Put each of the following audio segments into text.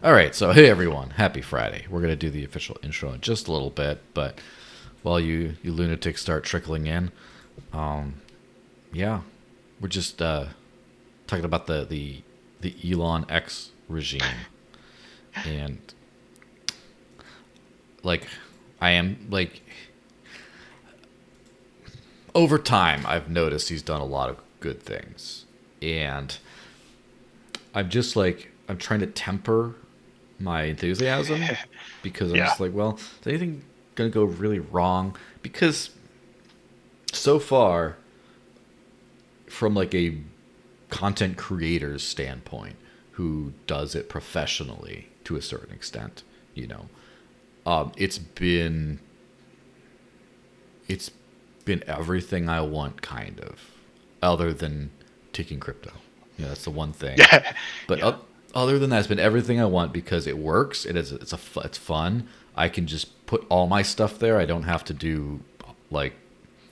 All right, so hey everyone, happy Friday. We're gonna do the official intro in just a little bit, but while you lunatics start trickling in, yeah, we're just talking about the Elon X regime, and like I am like over time I've noticed he's done a lot of good things, and I'm trying to temper my enthusiasm because I'm Yeah. just like, well, is anything gonna go really wrong? Because so far, from like a content creator's standpoint, who does it professionally to a certain extent, you know, it's been everything I want, kind of, other than taking crypto. You know, that's the one thing. Yeah. But Yeah. other than that, it's been everything I want because it works. It's fun. I can just put all my stuff there. I don't have to do like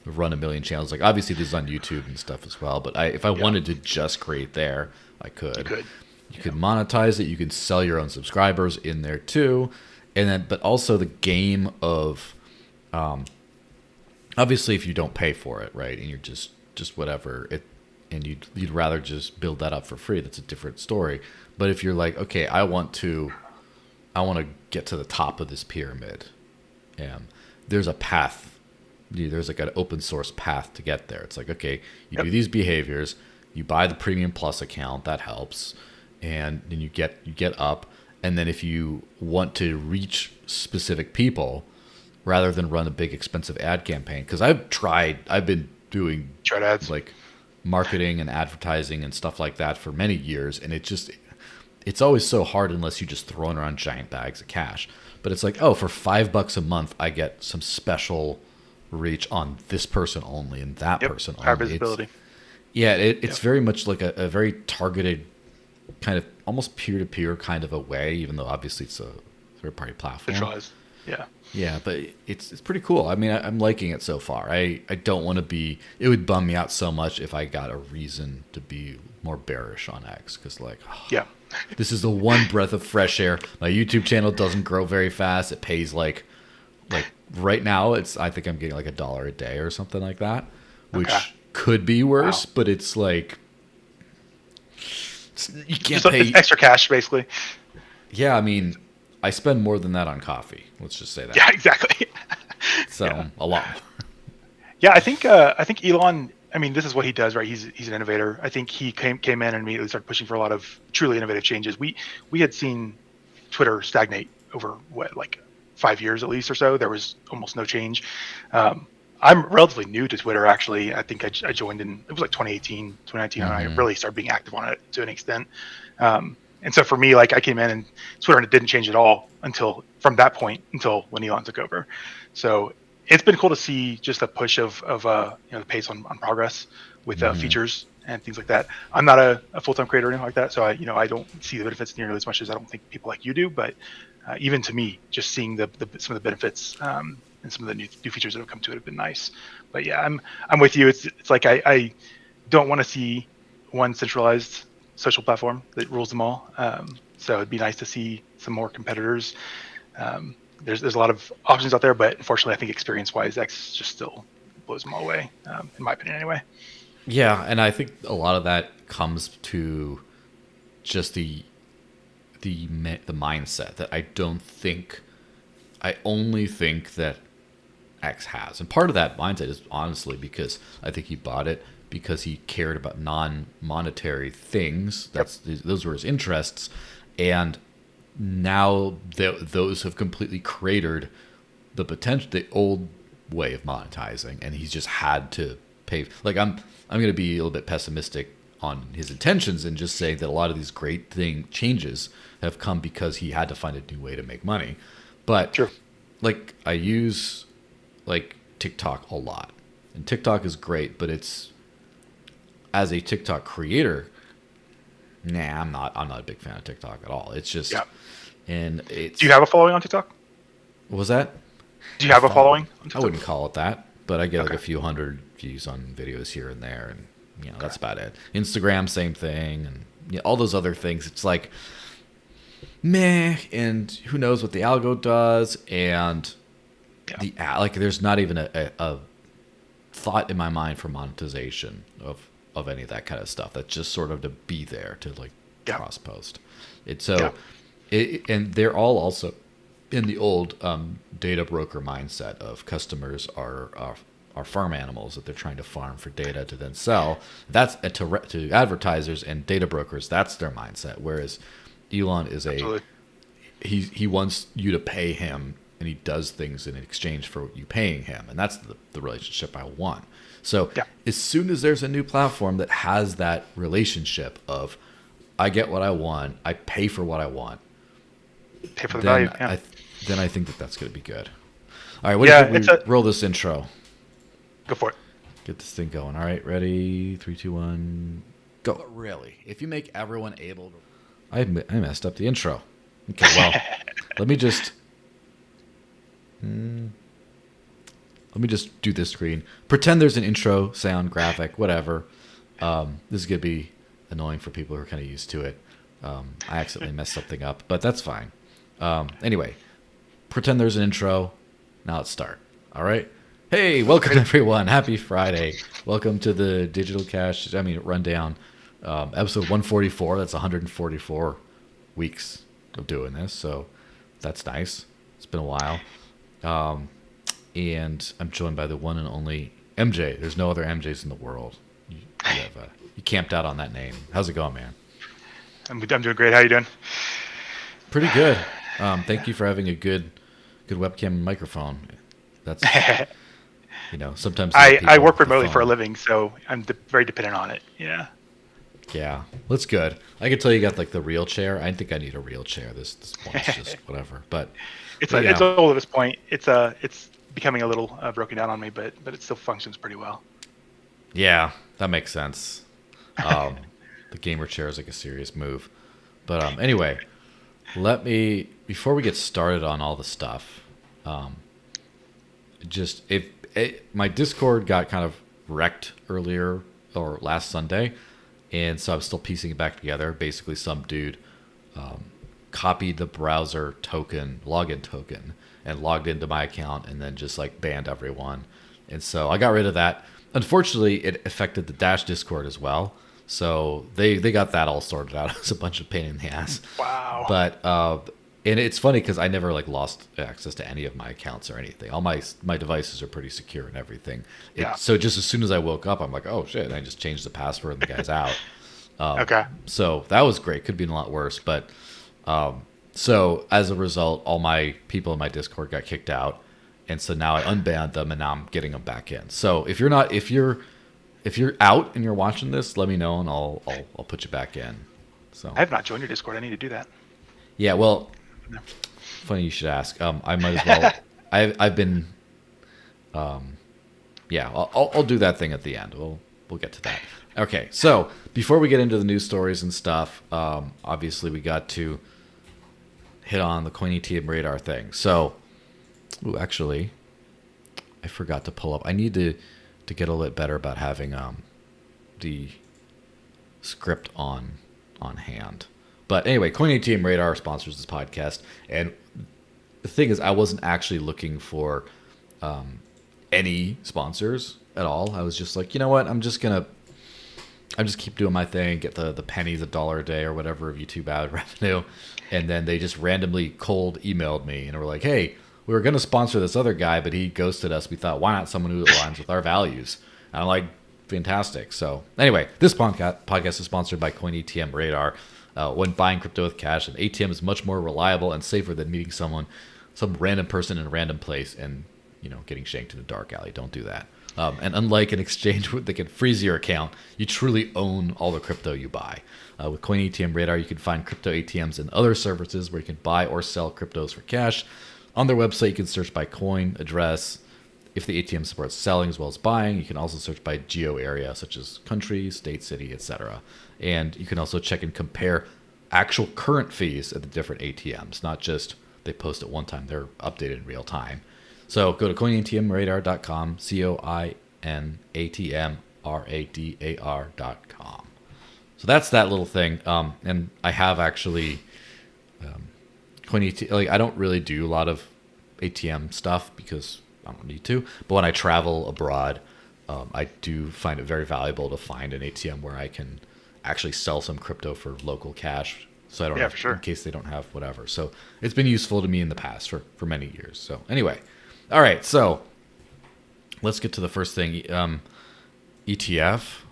run a million channels. Like obviously this is on YouTube and stuff as well. But if I Yeah. wanted to just create there, I You could. could. You Yeah. could monetize it. You can sell your own subscribers in there too, and then but also the game of obviously if you don't pay for it, right, and you're just whatever it, and you'd rather just build that up for free, that's a different story. But if you're like, okay, I want to get to the top of this pyramid, and there's a path, there's like an open source path to get there. It's like, okay, you do Yep. these behaviors, you buy the premium plus account, that helps, and then you get up, and then if you want to reach specific people rather than run a big expensive ad campaign, because I've been doing Chart ads. like marketing and advertising and stuff like that for many years, and it's always so hard unless you just throwing around giant bags of cash. But it's like, oh, for $5 a month I get some special reach on this person only and that Yep. person Higher only. visibility. It's Yep. very much like a very targeted kind of almost peer-to-peer kind of a way, even though obviously it's a third-party platform. Centralized. Yeah. Yeah, but it's pretty cool. I mean, I'm liking it so far. I don't want to be. It would bum me out so much if I got a reason to be more bearish on X, because like, Yeah. this is the one breath of fresh air. My YouTube channel doesn't grow very fast. It pays like right now it's, I think I'm getting like $1 a day or something like that, Okay. which could be worse, Wow. but it's like you can't Just it's pay. extra cash, basically. Yeah, I mean, I spend more than that on coffee. Let's just say Yeah. that. Exactly. So Yeah. a lot more. Yeah. I think Elon. I mean, this is what he does, right? He's an innovator. I think he came in and immediately started pushing for a lot of truly innovative changes. We had seen Twitter stagnate over what, like 5 years at least or so. There was almost no change. I'm relatively new to Twitter, actually. I think I joined in, it was like 2018, 2019, and I Hmm. really started being active on it to an extent. And so for me, like I came in and Twitter didn't change at all until from that point until when Elon took over. So it's been cool to see just a push of the pace on progress with Hmm. features and things like that. I'm not a full time creator or anything like that, so I don't see the benefits nearly as much as I don't think people like you do. But even to me, just seeing some of the benefits and some of the new features that have come to it have been nice. But yeah, I'm with you. It's like I don't want to see one centralized social platform that rules them all. So it'd be nice to see some more competitors. There's a lot of options out there, but unfortunately, I think experience-wise, X just still blows them all away, in my opinion, anyway. Yeah, and I think a lot of that comes to just the mindset that I only think that X has. And part of that mindset is honestly because I think he bought it because he cared about non-monetary things. Yep. Those were his interests, and now those have completely cratered the potential, the old way of monetizing, and he's just had to pay. Like I'm going to be a little bit pessimistic on his intentions and just say that a lot of these great changes have come because he had to find a new way to make money. But True. like I use like TikTok a lot, and TikTok is great, but it's, as a TikTok creator, nah, I'm not a big fan of TikTok at all. It's just, Yeah. and Do you it's, have a following on TikTok? what was that? Do you have a following on I TikTok? wouldn't call it that, but I get like Okay. a few hundred views on videos here and there, and Okay. that's about it. Instagram, same thing, and all those other things. It's like meh, and who knows what the algo does, and there's not even a thought in my mind for monetization of any of that kind of stuff. That's just sort of to be there to like cross post. And they're all also in the old data broker mindset of customers are farm animals that they're trying to farm for data to then sell. That's to advertisers and data brokers. That's their mindset. Whereas Elon is he wants you to pay him, and he does things in exchange for you paying him, and that's the relationship I want. So as soon as there's a new platform that has that relationship of I get what I want, I pay for what I want, pay for the value. Then I think that's going to be good. All right, what do you think we roll this intro? Go for it. Get this thing going. All right, ready? 3, 2, 1, go. But really, if you make everyone able to... I messed up the intro. Okay, well, let me just do this screen. Pretend there's an intro, sound, graphic, whatever. This is going to be annoying for people who are kind of used to it. I accidentally messed something up, but that's fine. Anyway, pretend there's an intro. Now let's start. All right. Hey, welcome everyone. Happy Friday. Welcome to the Digital Cash, Rundown, episode 144. That's 144 weeks of doing this, so that's nice. It's been a while. And I'm joined by the one and only MJ. There's no other MJs in the world. You camped out on that name. How's it going, man? I'm doing great. How you doing? Pretty good. Thank you for having a good webcam and microphone. That's sometimes I work remotely for a living, so I'm very dependent on it. Yeah. Yeah, that's good. I can tell you got like the real chair. I think I need a real chair. This one's just whatever. But it's old at this point. It's becoming a little broken down on me, but it still functions pretty well. Yeah, that makes sense. The gamer chair is like a serious move. But anyway, before we get started on all the stuff, my Discord got kind of wrecked earlier or last Sunday, and so I'm still piecing it back together. Basically, some dude copied the browser login token, and logged into my account, and then just like banned everyone. And so I got rid of that. Unfortunately, it affected the Dash Discord as well. So they got that all sorted out. It was a bunch of pain in the ass. Wow. But and it's funny because I never like lost access to any of my accounts or anything. All my devices are pretty secure and everything. So just as soon as I woke up, I'm like, oh shit! And I just changed the password and the guy's out. Okay. So that was great. Could have been a lot worse, but so as a result, all my people in my Discord got kicked out, and so now I unbanned them, and now I'm getting them back in. So if you're out and you're watching this, let me know, and I'll put you back in. So I have not joined your Discord. I need to do that. Yeah, well, funny you should ask. I might as well. I've been. Yeah, I'll do that thing at the end. We'll get to that. Okay, so before we get into the news stories and stuff, obviously we got to hit on the CoinATMRadar thing. So, actually, I forgot to pull up. I need to get a little bit better about having the script on hand. But anyway, CoinATMRadar sponsors this podcast, and the thing is, I wasn't actually looking for any sponsors at all. I was just like, you know what? I'm just keep doing my thing, get the pennies, $1 a day or whatever of YouTube ad revenue. And then they just randomly cold emailed me and were like, hey, we were going to sponsor this other guy, but he ghosted us. We thought, why not someone who aligns with our values? And I'm like, fantastic. So anyway, this podcast is sponsored by CoinATMRadar. When buying crypto with cash, an ATM is much more reliable and safer than meeting some random person in a random place and getting shanked in a dark alley. Don't do that. And unlike an exchange that can freeze your account, you truly own all the crypto you buy. With CoinATMRadar, you can find crypto ATMs and other services where you can buy or sell cryptos for cash. On their website, you can search by coin, address. If the ATM supports selling as well as buying, you can also search by geo area, such as country, state, city, etc. And you can also check and compare actual current fees at the different ATMs, not just they post at one time. They're updated in real time. So go to CoinATMRadar.com, CoinATMRadar.com. So that's that little thing. And I have actually like I don't really do a lot of ATM stuff because I don't need to. But when I travel abroad, I do find it very valuable to find an ATM where I can actually sell some crypto for local cash, so I don't have, for sure. in case they don't have whatever. So it's been useful to me in the past for many years. So anyway, all right. So let's get to the first thing. ETF.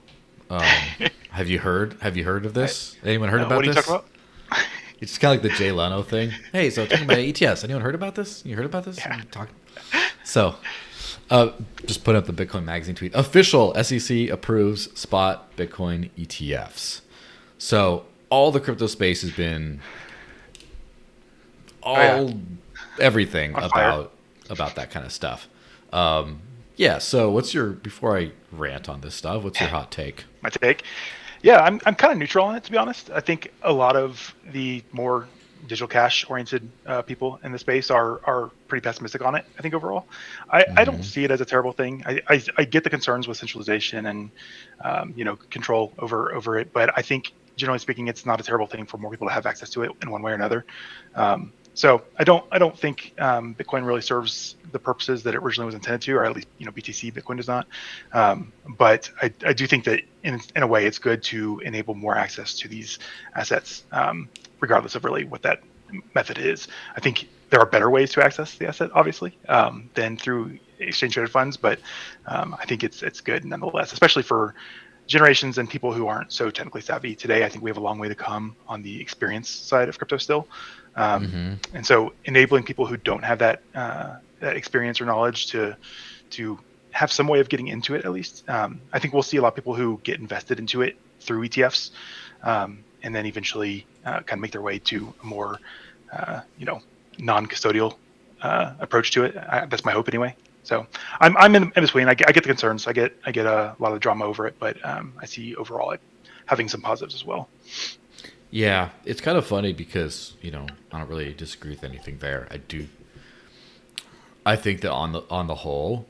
Have you heard of this? Anyone heard about what are you this? talking about? It's kind of like the Jay Leno thing. Hey, so talking about ETFs. Anyone heard about this? You heard about this? Yeah. So, just put up the Bitcoin Magazine tweet. Official SEC approves spot Bitcoin ETFs. So all the crypto space has been everything about that kind of stuff. Yeah. So before I rant on this stuff, what's your hot take? My take? Yeah, I'm kind of neutral on it, to be honest. I think a lot of the more digital cash oriented people in the space are pretty pessimistic on it. I think overall, I don't see it as a terrible thing. I get the concerns with centralization and control over it, but I think generally speaking, it's not a terrible thing for more people to have access to it in one way or another. So I don't think Bitcoin really serves the purposes that it originally was intended to, or at least BTC Bitcoin does not. But I do think that in a way it's good to enable more access to these assets, regardless of really what that method is. I think there are better ways to access the asset, obviously, than through exchange traded funds. But I think it's good nonetheless, especially for generations and people who aren't so technically savvy today. I think we have a long way to come on the experience side of crypto still. And so enabling people who don't have that experience or knowledge to have some way of getting into it, at least. I think we'll see a lot of people who get invested into it through ETFs, and then eventually kind of make their way to a more non-custodial approach to it. That's my hope anyway. So I'm in between. I get the concerns. I get a lot of drama over it, but I see overall it having some positives as well. Yeah, it's kind of funny because I don't really disagree with anything there. I think that on the whole,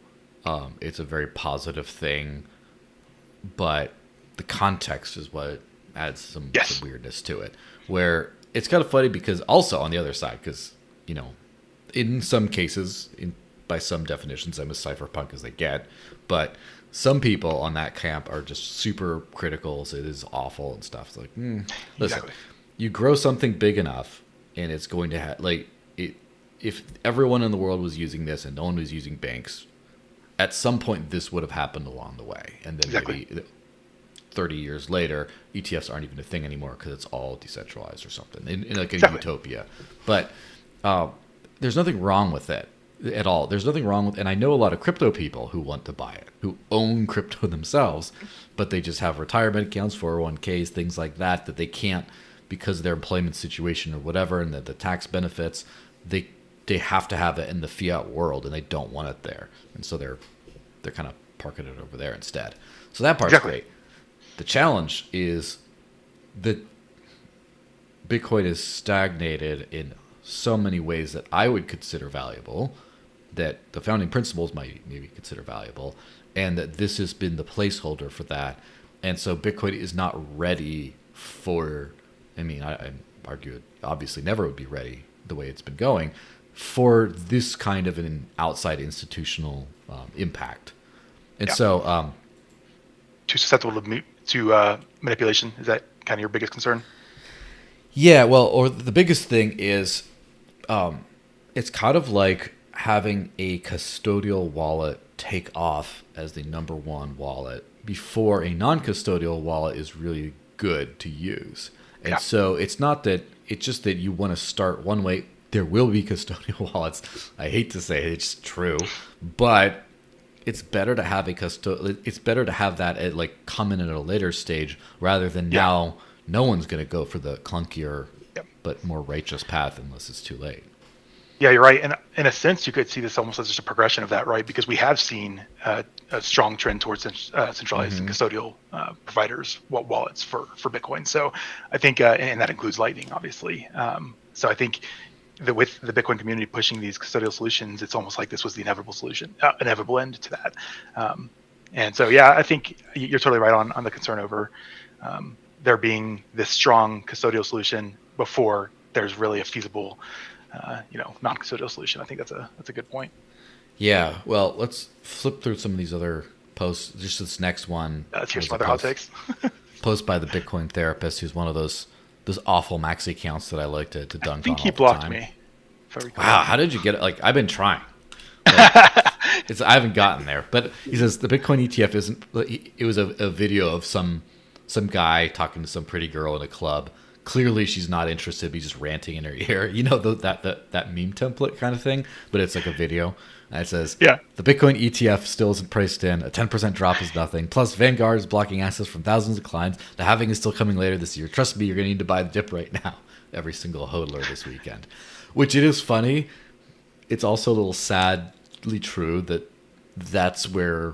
it's a very positive thing, but the context is what adds some weirdness to it. Where it's kind of funny because also on the other side, because in some cases, by some definitions, I'm as cypherpunk as they get, but some people on that camp are just super critical. So it is awful and stuff. It's like, listen, you grow something big enough, and it's going to have if everyone in the world was using this and no one was using banks, at some point this would have happened along the way, and then maybe 30 years later, ETFs aren't even a thing anymore because it's all decentralized or something in like a utopia. But there's nothing wrong with it at all. There's nothing wrong with, and I know a lot of crypto people who want to buy it, who own crypto themselves, but they just have retirement accounts, 401ks, things like that they can't, because of their employment situation or whatever, and the tax benefits, they have to have it in the fiat world, and they don't want it there, and so they're kind of parking it over there instead. So that part's great. The challenge is that Bitcoin is stagnated in so many ways that I would consider valuable, that the founding principles might maybe consider valuable, and that this has been the placeholder for that. And so Bitcoin is not ready for, I argue it obviously never would be ready the way it's been going for this kind of an outside institutional impact. And so too susceptible to manipulation. Is that kind of your biggest concern? Yeah, well, or the biggest thing is it's kind of like having a custodial wallet take off as the number one wallet before a non-custodial wallet is really good to use. And so it's just that you want to start one way. There will be custodial wallets. I hate to say it, it's true, but it's better to have it's better to have that come in at a later stage rather than now. No one's going to go for the clunkier but more righteous path unless it's too late. Yeah, you're right. And in a sense, you could see this almost as just a progression of that, right? Because we have seen a strong trend towards centralized and custodial providers, wallets for Bitcoin. So I think, and that includes Lightning, obviously. So I think that with the Bitcoin community pushing these custodial solutions, it's almost like this was the inevitable solution, inevitable end to that. And so, I think you're totally right on the concern over there being this strong custodial solution before there's really a feasible non-custodial solution. I think that's a good point. Yeah. Well, let's flip through some of these other posts. Just this next one. Let's hear was some a other hot takes. post by the Bitcoin therapist, who's one of those awful maxi accounts that I like to dunk on. I think all he the blocked time. me. Wow, how did you get it? Like, I've been trying. Like, I haven't gotten there. But he says the Bitcoin ETF isn't. It was a video of some guy talking to some pretty girl in a club. Clearly, she's not interested. But he's just ranting in her ear. You know that meme template kind of thing. But it's like a video. And it says, Yeah. The Bitcoin ETF still isn't priced in. A 10% drop is nothing. Plus, Vanguard is blocking access from thousands of clients. The halving is still coming later this year. Trust me, you're going to need to buy the dip right now. Every single hodler this weekend. Which it is funny. It's also a little sadly true that that's where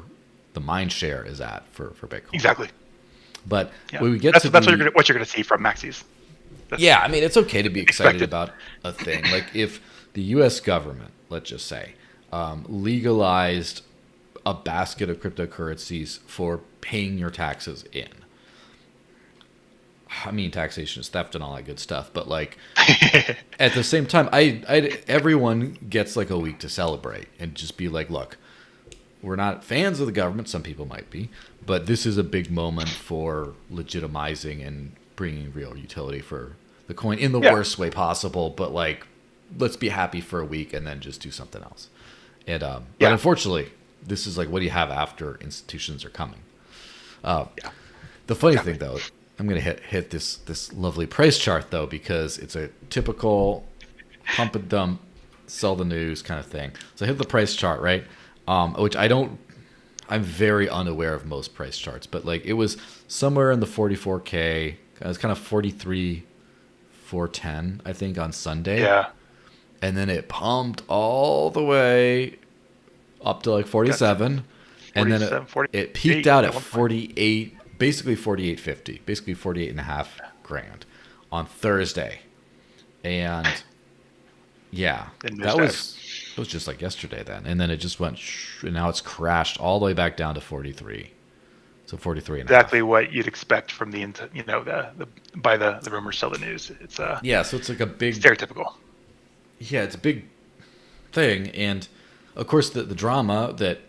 the mind share is at for Bitcoin. Exactly. But Yeah. when we get that's to what you're gonna see from maxis. Yeah, I mean, it's okay to be excited expected. about a thing. Like if the U.S. government, let's just say, legalized a basket of cryptocurrencies for paying your taxes in. I mean, taxation is theft and all that good stuff, but like at the same time, everyone gets like a week to celebrate and just be like, look, we're not fans of the government. Some people might be, but this is a big moment for legitimizing and bringing real utility for the coin in the worst way possible. But like, let's be happy for a week and then just do something else. And but unfortunately, this is like, what do you have after institutions are coming? The funny thing though, I'm gonna hit this lovely price chart though, because it's a typical pump and dump, sell the news kind of thing. So I hit the price chart, right? Which I'm very unaware of most price charts, but like it was somewhere in the 44K. It was kind of 43,410, I think, on Sunday. Yeah. And then it pumped all the way up to like 47. And then it peaked out at 48, basically 48.50, basically 48 and a half grand on Thursday. And yeah, it was just like yesterday then. And then it just went, and now it's crashed all the way back down to 43. So 43 and exactly what you'd expect from the by the rumors sell the news. It's so it's like a big stereotypical. Yeah, it's a big thing, and of course the drama that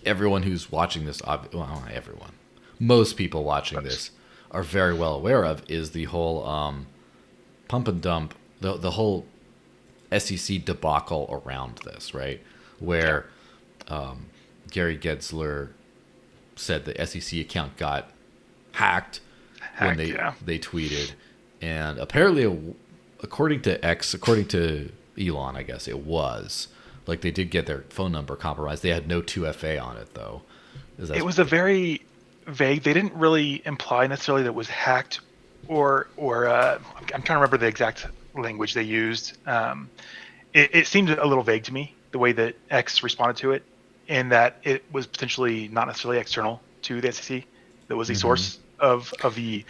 everyone who's watching this, well, not everyone, most people watching this are very well aware of is the whole pump and dump, the whole SEC debacle around this, right? Where Gary Gensler said the SEC account got hacked when they tweeted, and apparently, according to Elon, I guess it was like they did get their phone number compromised. They had no 2FA on it though. It was a very vague. They didn't really imply necessarily that it was hacked, or I'm trying to remember the exact language they used. It seemed a little vague to me the way that X responded to it, in that it was potentially not necessarily external to the SEC. That was the source of the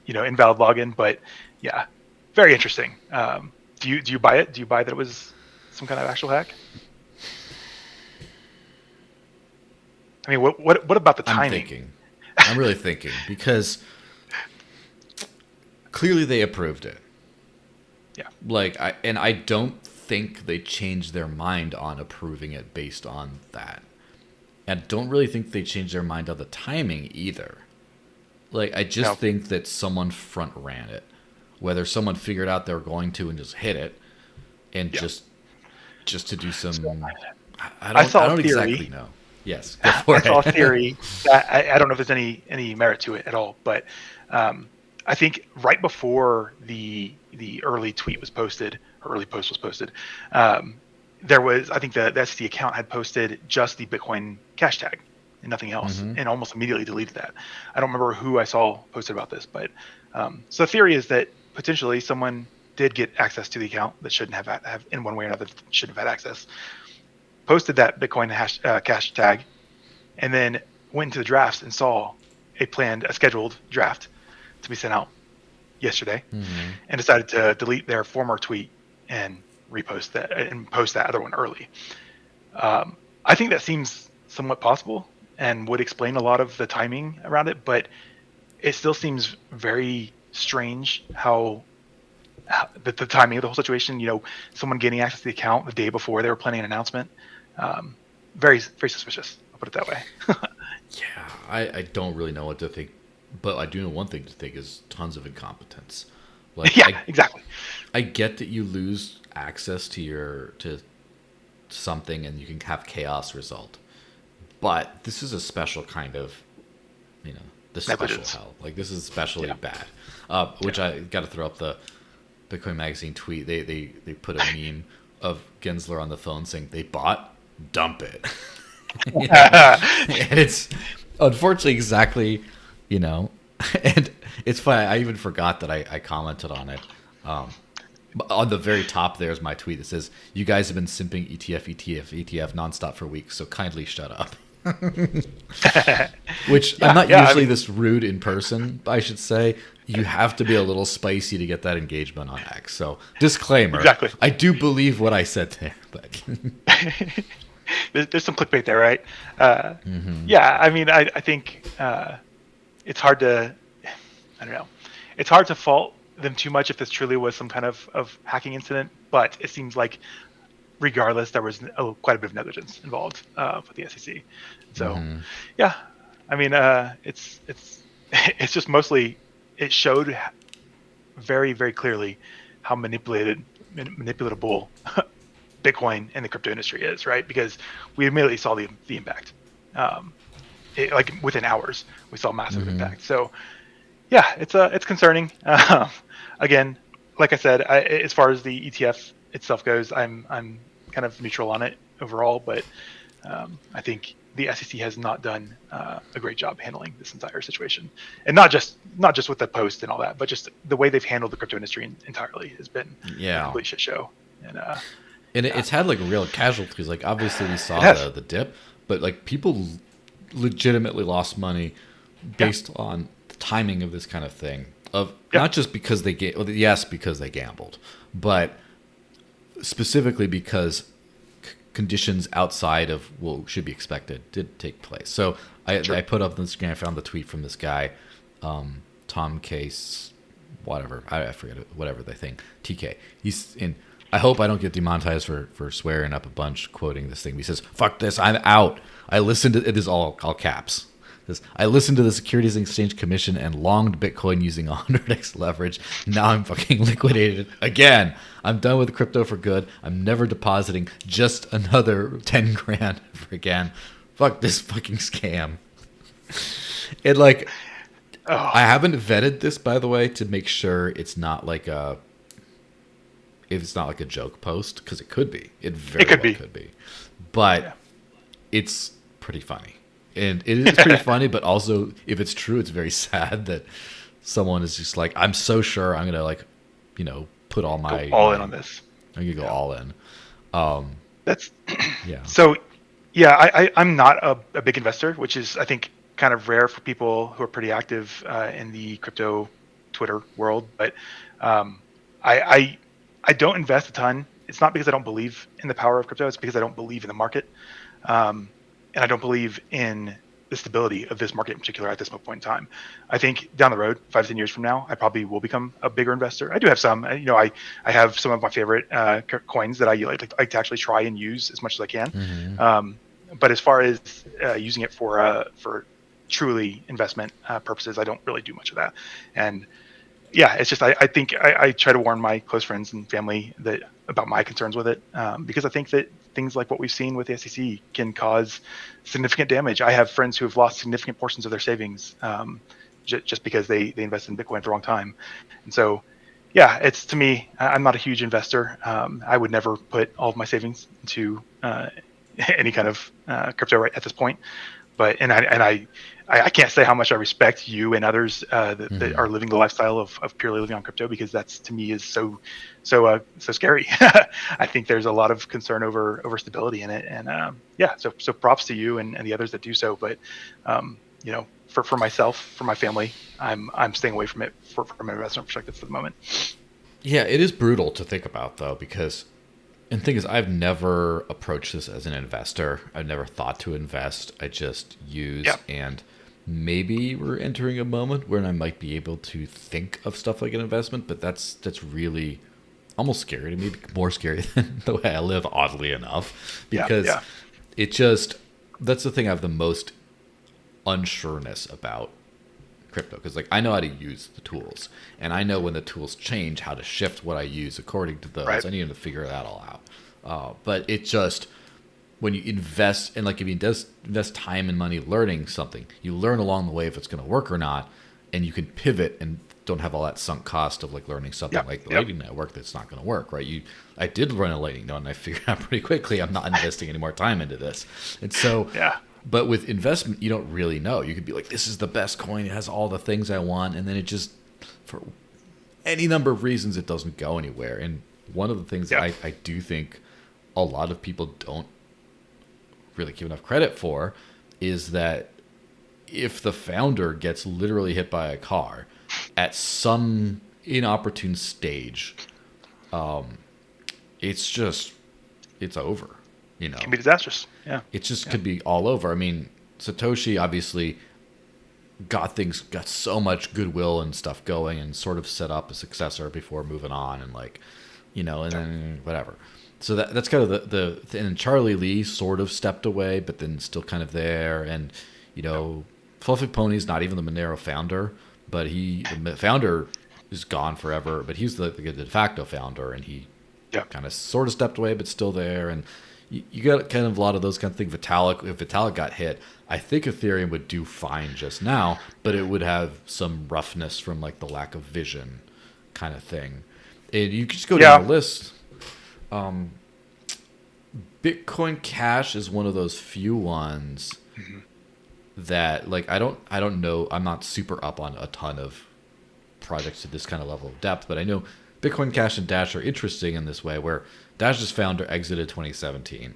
invalid login. But yeah, very interesting. Do you buy it? Do you buy that it was some kind of actual hack? I mean, what about the timing? I'm really thinking, because clearly they approved it. Yeah. I don't think they changed their mind on approving it based on that. I don't really think they changed their mind on the timing either. Like, I just think that someone front ran it. Whether someone figured out they were going to and just hit it, and just to do some. I don't exactly know. Yes, go for it. I saw a theory that I don't know if there's any merit to it at all, but I think right before the early tweet was posted, or early post was posted, there was, I think the SEC account had posted just the Bitcoin cash tag and nothing else, and almost immediately deleted that. I don't remember who I saw posted about this, but so the theory is that potentially someone did get access to the account that shouldn't have in one way or another, shouldn't have had access, posted that Bitcoin cash tag, and then went into the drafts and saw a scheduled draft to be sent out yesterday, and decided to delete their former tweet and repost that and post that other one early. I think that seems somewhat possible and would explain a lot of the timing around it, but it still seems very strange how the timing of the whole situation. Someone gaining access to the account the day before they were planning an announcement. Very, very suspicious. I'll put it that way. Yeah, I don't really know what to think, but I do know one thing to think is tons of incompetence. Like, Yeah, exactly. I get that you lose access to something and you can have chaos result, but this is a special kind of, the special Negligence. hell. Like, this is especially Yeah. bad. Which I got to throw up the Bitcoin Magazine tweet. They put a meme of Gensler on the phone saying they bought, dump it. And it's unfortunately exactly, and it's funny. I even forgot that I commented on it. But on the very top, there's my tweet that says, "You guys have been simping ETF nonstop for weeks, so kindly shut up." Which I'm not usually this rude in person, I should say. You have to be a little spicy to get that engagement on X. So, disclaimer. Exactly. I do believe what I said there, but There's some clickbait there, right? Yeah, I mean, I think it's hard to, I don't know, it's hard to fault them too much if this truly was some kind of hacking incident, but it seems like regardless, there was quite a bit of negligence involved with the SEC. So, yeah, I mean, it's it's just mostly, it showed very, very clearly how manipulatable Bitcoin and the crypto industry is, right? Because we immediately saw the impact. Like within hours, we saw massive impact. So, yeah, it's concerning. Again, like I said, as far as the ETF itself goes, I'm kind of neutral on it overall, but I think the SEC has not done a great job handling this entire situation, and not just with the post and all that, but just the way they've handled the crypto industry entirely has been a complete shit show. And it's had like real casualties. Like, obviously we saw the dip, but like people legitimately lost money based on the timing of this kind of thing. Not just because because they gambled, but specifically because conditions outside of what should be expected did take place. So I put up on the screen, I found the tweet from this guy, Tom Case, whatever, I forget it, whatever they think, TK. He's in. I hope I don't get demonetized for swearing up a bunch quoting this thing. He says, "Fuck this, I'm out. I listened to it." Is all caps. I listened to the Securities and Exchange Commission and longed Bitcoin using 100x leverage. Now I'm fucking liquidated again. I'm done with crypto for good. I'm never depositing just another 10 grand ever again. Fuck this fucking scam. And like, I haven't vetted this, by the way, to make sure it's not like a joke post, because it could be. It very well could be. But it's pretty funny. And it is pretty funny, but also, if it's true, it's very sad that someone is just like, I'm so sure I'm going to, put all my... Go all in on this. I'm going to go all in. That's... Yeah. So, yeah, I'm not a big investor, which is, I think, kind of rare for people who are pretty active in the crypto Twitter world. But I don't invest a ton. It's not because I don't believe in the power of crypto. It's because I don't believe in the market. And I don't believe in the stability of this market in particular at this point in time. I think down the road, 5-10 years from now, I probably will become a bigger investor. I do have some, I have some of my favorite coins that I like to actually try and use as much as I can. But as far as using it for truly investment purposes, I don't really do much of that. And yeah, it's just, I think I try to warn my close friends and family about my concerns with it, because I think that things like what we've seen with the SEC can cause significant damage. I have friends who have lost significant portions of their savings just because they invested in Bitcoin for a long time. And so, yeah, it's, to me, I'm not a huge investor. I would never put all of my savings into any kind of crypto right at this point. But I can't say how much I respect you and others that are living the lifestyle of purely living on crypto, because that's, to me, is so scary. I think there's a lot of concern over stability in it, and so props to you and the others that do so. But for myself, for my family, I'm staying away from it from an investment perspective for the moment. Yeah, it is brutal to think about, though, because. And the thing is, I've never approached this as an investor. I've never thought to invest. I just use, and maybe we're entering a moment where I might be able to think of stuff like an investment, but that's really almost scary to me, more scary than the way I live, oddly enough, Yeah, because yeah, it just, that's the thing I have the most unsureness about crypto, because like I know how to use the tools, and I know when the tools change how to shift what I use according to those. right. I need to figure that all out. But it just, when you invest, and like if you invest time and money learning something, you learn along the way if it's going to work or not, and you can pivot and don't have all that sunk cost of like learning something Yep, like the yep, Lightning Network that's not going to work, right? I did run a Lightning node, and I figured out pretty quickly I'm not investing any more time into this, and so. yeah, But with investment, you don't really know. You could be like, this is the best coin. It has all the things I want. And then it just, for any number of reasons, it doesn't go anywhere. And one of the things yeah, I do think a lot of people don't really give enough credit for is that if the founder gets literally hit by a car at some inopportune stage, it's just, it's over, you know? can be disastrous. Yeah, It just yeah, could be all over. I mean, Satoshi obviously got so much goodwill and stuff going and sort of set up a successor before moving on and like, and then whatever. So that's kind of and Charlie Lee sort of stepped away, but then still kind of there. And, Fluffy Pony's not even the Monero founder, but the founder is gone forever, but he's the de facto founder, and he yeah, kind of sort of stepped away, but still there. And you got kind of a lot of those kind of things. If Vitalik got hit, I think Ethereum would do fine just now, but it would have some roughness from like the lack of vision kind of thing. And you can just go down yeah. the list. Bitcoin Cash is one of those few ones that like I don't know. I'm not super up on a ton of projects to this kind of level of depth, but I know Bitcoin Cash and Dash are interesting in this way, where Dash's founder exited 2017,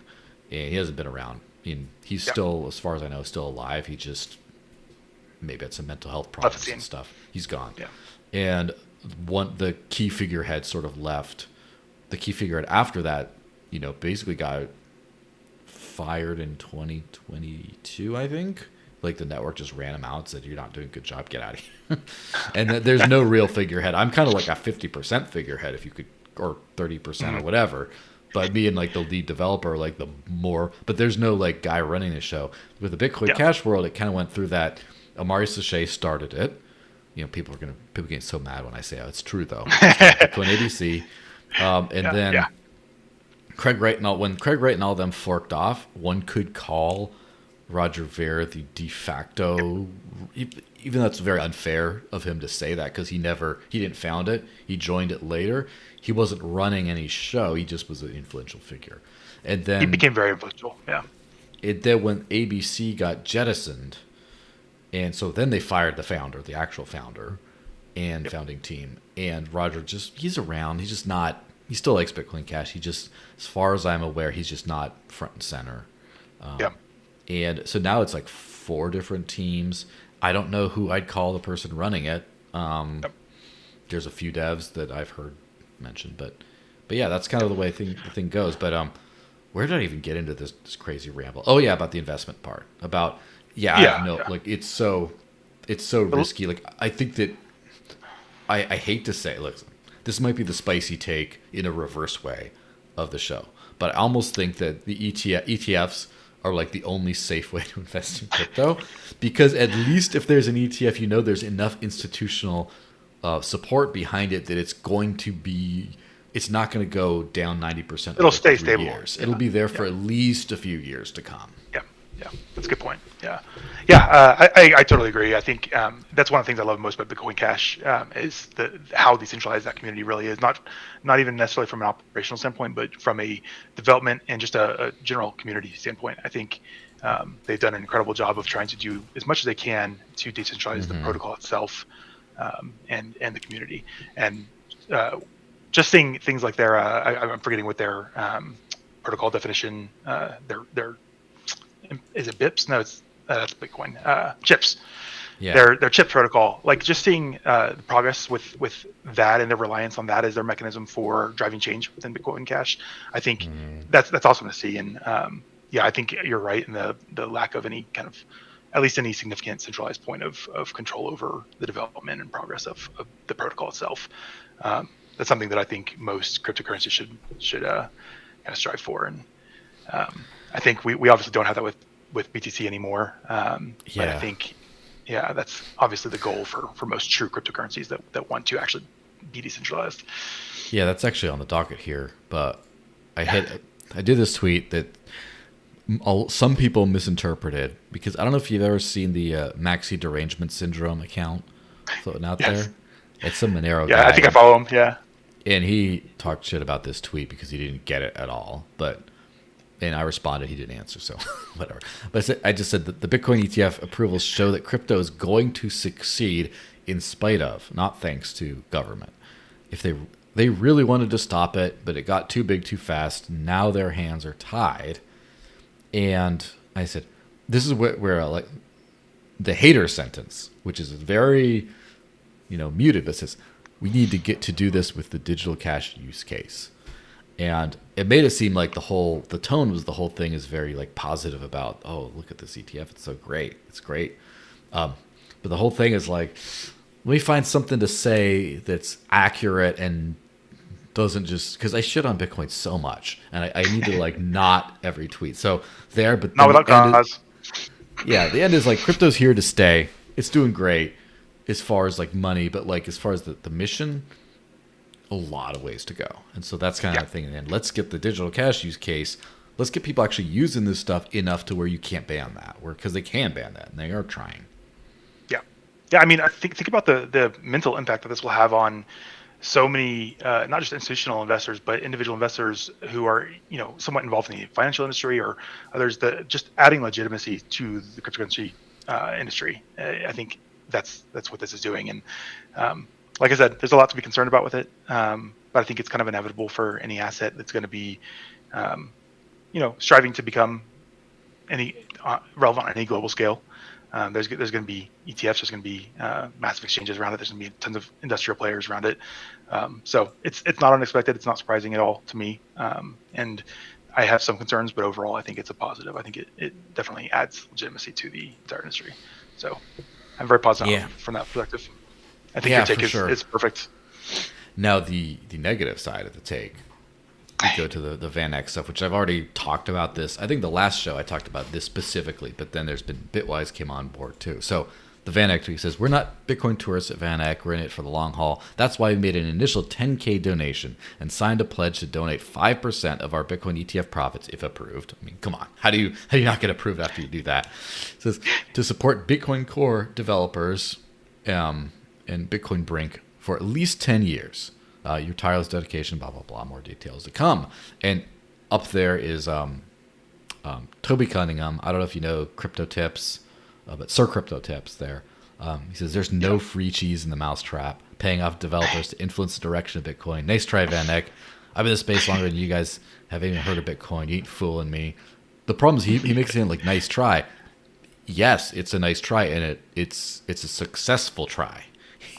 and he hasn't been around. He's Yeah. still, as far as I know, still alive. He just maybe had some mental health Left the problems scene. and stuff. He's gone. Yeah. And the key figurehead sort of left. The key figurehead after that, basically got fired in 2022, I think. Like the network just ran him out, said, "You're not doing a good job, get out of here." And there's no real figurehead. I'm kind of like a 50% figurehead, if you could, or 30% or whatever. But me and like the lead developer, like the more, but there's no like guy running the show. With the Bitcoin Yeah. Cash world, it kind of went through that. Amari Sachet started it. People get so mad when I say, "Oh, it's true though." Bitcoin ABC, and Yeah, then yeah, when Craig Wright and all them forked off, one could call Roger Ver the de facto, even though it's very unfair of him to say that, because he didn't found it. He joined it later. He wasn't running any show. He just was an influential figure. And he then became very influential. Yeah, when ABC got jettisoned, and so then they fired the founder, the actual founder and founding team. And Roger he's around. He's just not, he still likes Bitcoin Cash. He just, as far as I'm aware, he's just not front and center. yeah, And so now it's like 4 different teams. I don't know who I'd call the person running it. There's a few devs that I've heard mentioned, but yeah, that's kind of the way the thing goes. But where did I even get into this crazy ramble? Oh yeah, about the investment part. About I yeah, don't know. yeah. Like it's so risky. Like I think that I hate to say, look, this might be the spicy take in a reverse way of the show, but I almost think that the ETFs are like the only safe way to invest in crypto, because at least if there's an ETF, there's enough institutional support behind it that it's not going to go down 90%. It'll stay 3 stable. years. Yeah. It'll be there for Yeah. at least a few years to come. Yeah, yeah, that's a good point. Yeah, yeah, I totally agree. I think that's one of the things I love most about Bitcoin Cash is how decentralized that community really is. Not even necessarily from an operational standpoint, but from a development and just a general community standpoint. I think they've done an incredible job of trying to do as much as they can to decentralize the protocol itself and the community. And just seeing things like I'm forgetting what their protocol definition, their is it BIPs? No, that's Bitcoin. Chips. Yeah. Their chip protocol. Like just seeing the progress with that and their reliance on that as their mechanism for driving change within Bitcoin Cash. I think that's awesome to see. And I think you're right in the lack of any kind of at least any significant centralized point of control over the development and progress of the protocol itself. That's something that I think most cryptocurrencies should kind of strive for. And I think we obviously don't have that with BTC anymore. But I think, that's obviously the goal for most true cryptocurrencies that want to actually be decentralized. Yeah, that's actually on the docket here. But I did this tweet that some people misinterpreted, because I don't know if you've ever seen the Maxi Derangement Syndrome account floating out there. It's some Monero guy. Yeah, I think I follow him. Yeah. And he talked shit about this tweet because he didn't get it at all. And I responded, he didn't answer, so whatever. But I just said that the Bitcoin ETF approvals show that crypto is going to succeed in spite of, not thanks to, government. If they really wanted to stop it, but it got too big too fast, now their hands are tied. And I said, this is where like the hater sentence, which is very, muted, but says, we need to get to do this with the digital cash use case. And it made it seem like the tone was the whole thing is very like positive about, oh, look at this ETF. It's so great. It's great. But the whole thing is like, let me find something to say that's accurate and doesn't just, because I shit on Bitcoin so much and I need to like not every tweet. So there, but not without cause. The end is like crypto's here to stay. It's doing great as far as like money, but like as far as the mission, a lot of ways to go. And so that's kind of the thing. And let's get the digital cash use case. Let's get people actually using this stuff enough to where you can't ban that, because they can ban that and they are trying. Yeah. I mean, I think about the mental impact that this will have on so many, not just institutional investors, but individual investors who are, somewhat involved in the financial industry or others, that just adding legitimacy to the cryptocurrency industry. I think that's what this is doing. And like I said, there's a lot to be concerned about with it. But I think it's kind of inevitable for any asset that's going to be, striving to become relevant on any global scale. There's going to be ETFs. There's going to be massive exchanges around it. There's going to be tons of industrial players around it. So it's not unexpected. It's not surprising at all to me. And I have some concerns, but overall, I think it's a positive. I think it definitely adds legitimacy to the entire industry. So I'm very positive from that perspective. I think your take is perfect. Now the negative side of the take, we go to the VanEck stuff, which I've already talked about this. I think the last show I talked about this specifically, but then there's been Bitwise came on board too. So the VanEck tweet says, we're not Bitcoin tourists at VanEck. We're in it for the long haul. That's why we made an initial $10K donation and signed a pledge to donate 5% of our Bitcoin ETF profits if approved. I mean, come on. How do you not get approved after you do that? It says to support Bitcoin Core developers and Bitcoin Brink for at least 10 years. Your tireless dedication, blah, blah, blah, more details to come. And up there is Toby Cunningham. I don't know if you know Crypto Tips, but Sir Crypto Tips there. He says, there's no free cheese in the mousetrap, paying off developers to influence the direction of Bitcoin. Nice try, VanEck. I've been in the space longer than you guys have even heard of Bitcoin. You ain't fooling me. The problem is he makes it sound like nice try. Yes, it's a nice try, and it's a successful try.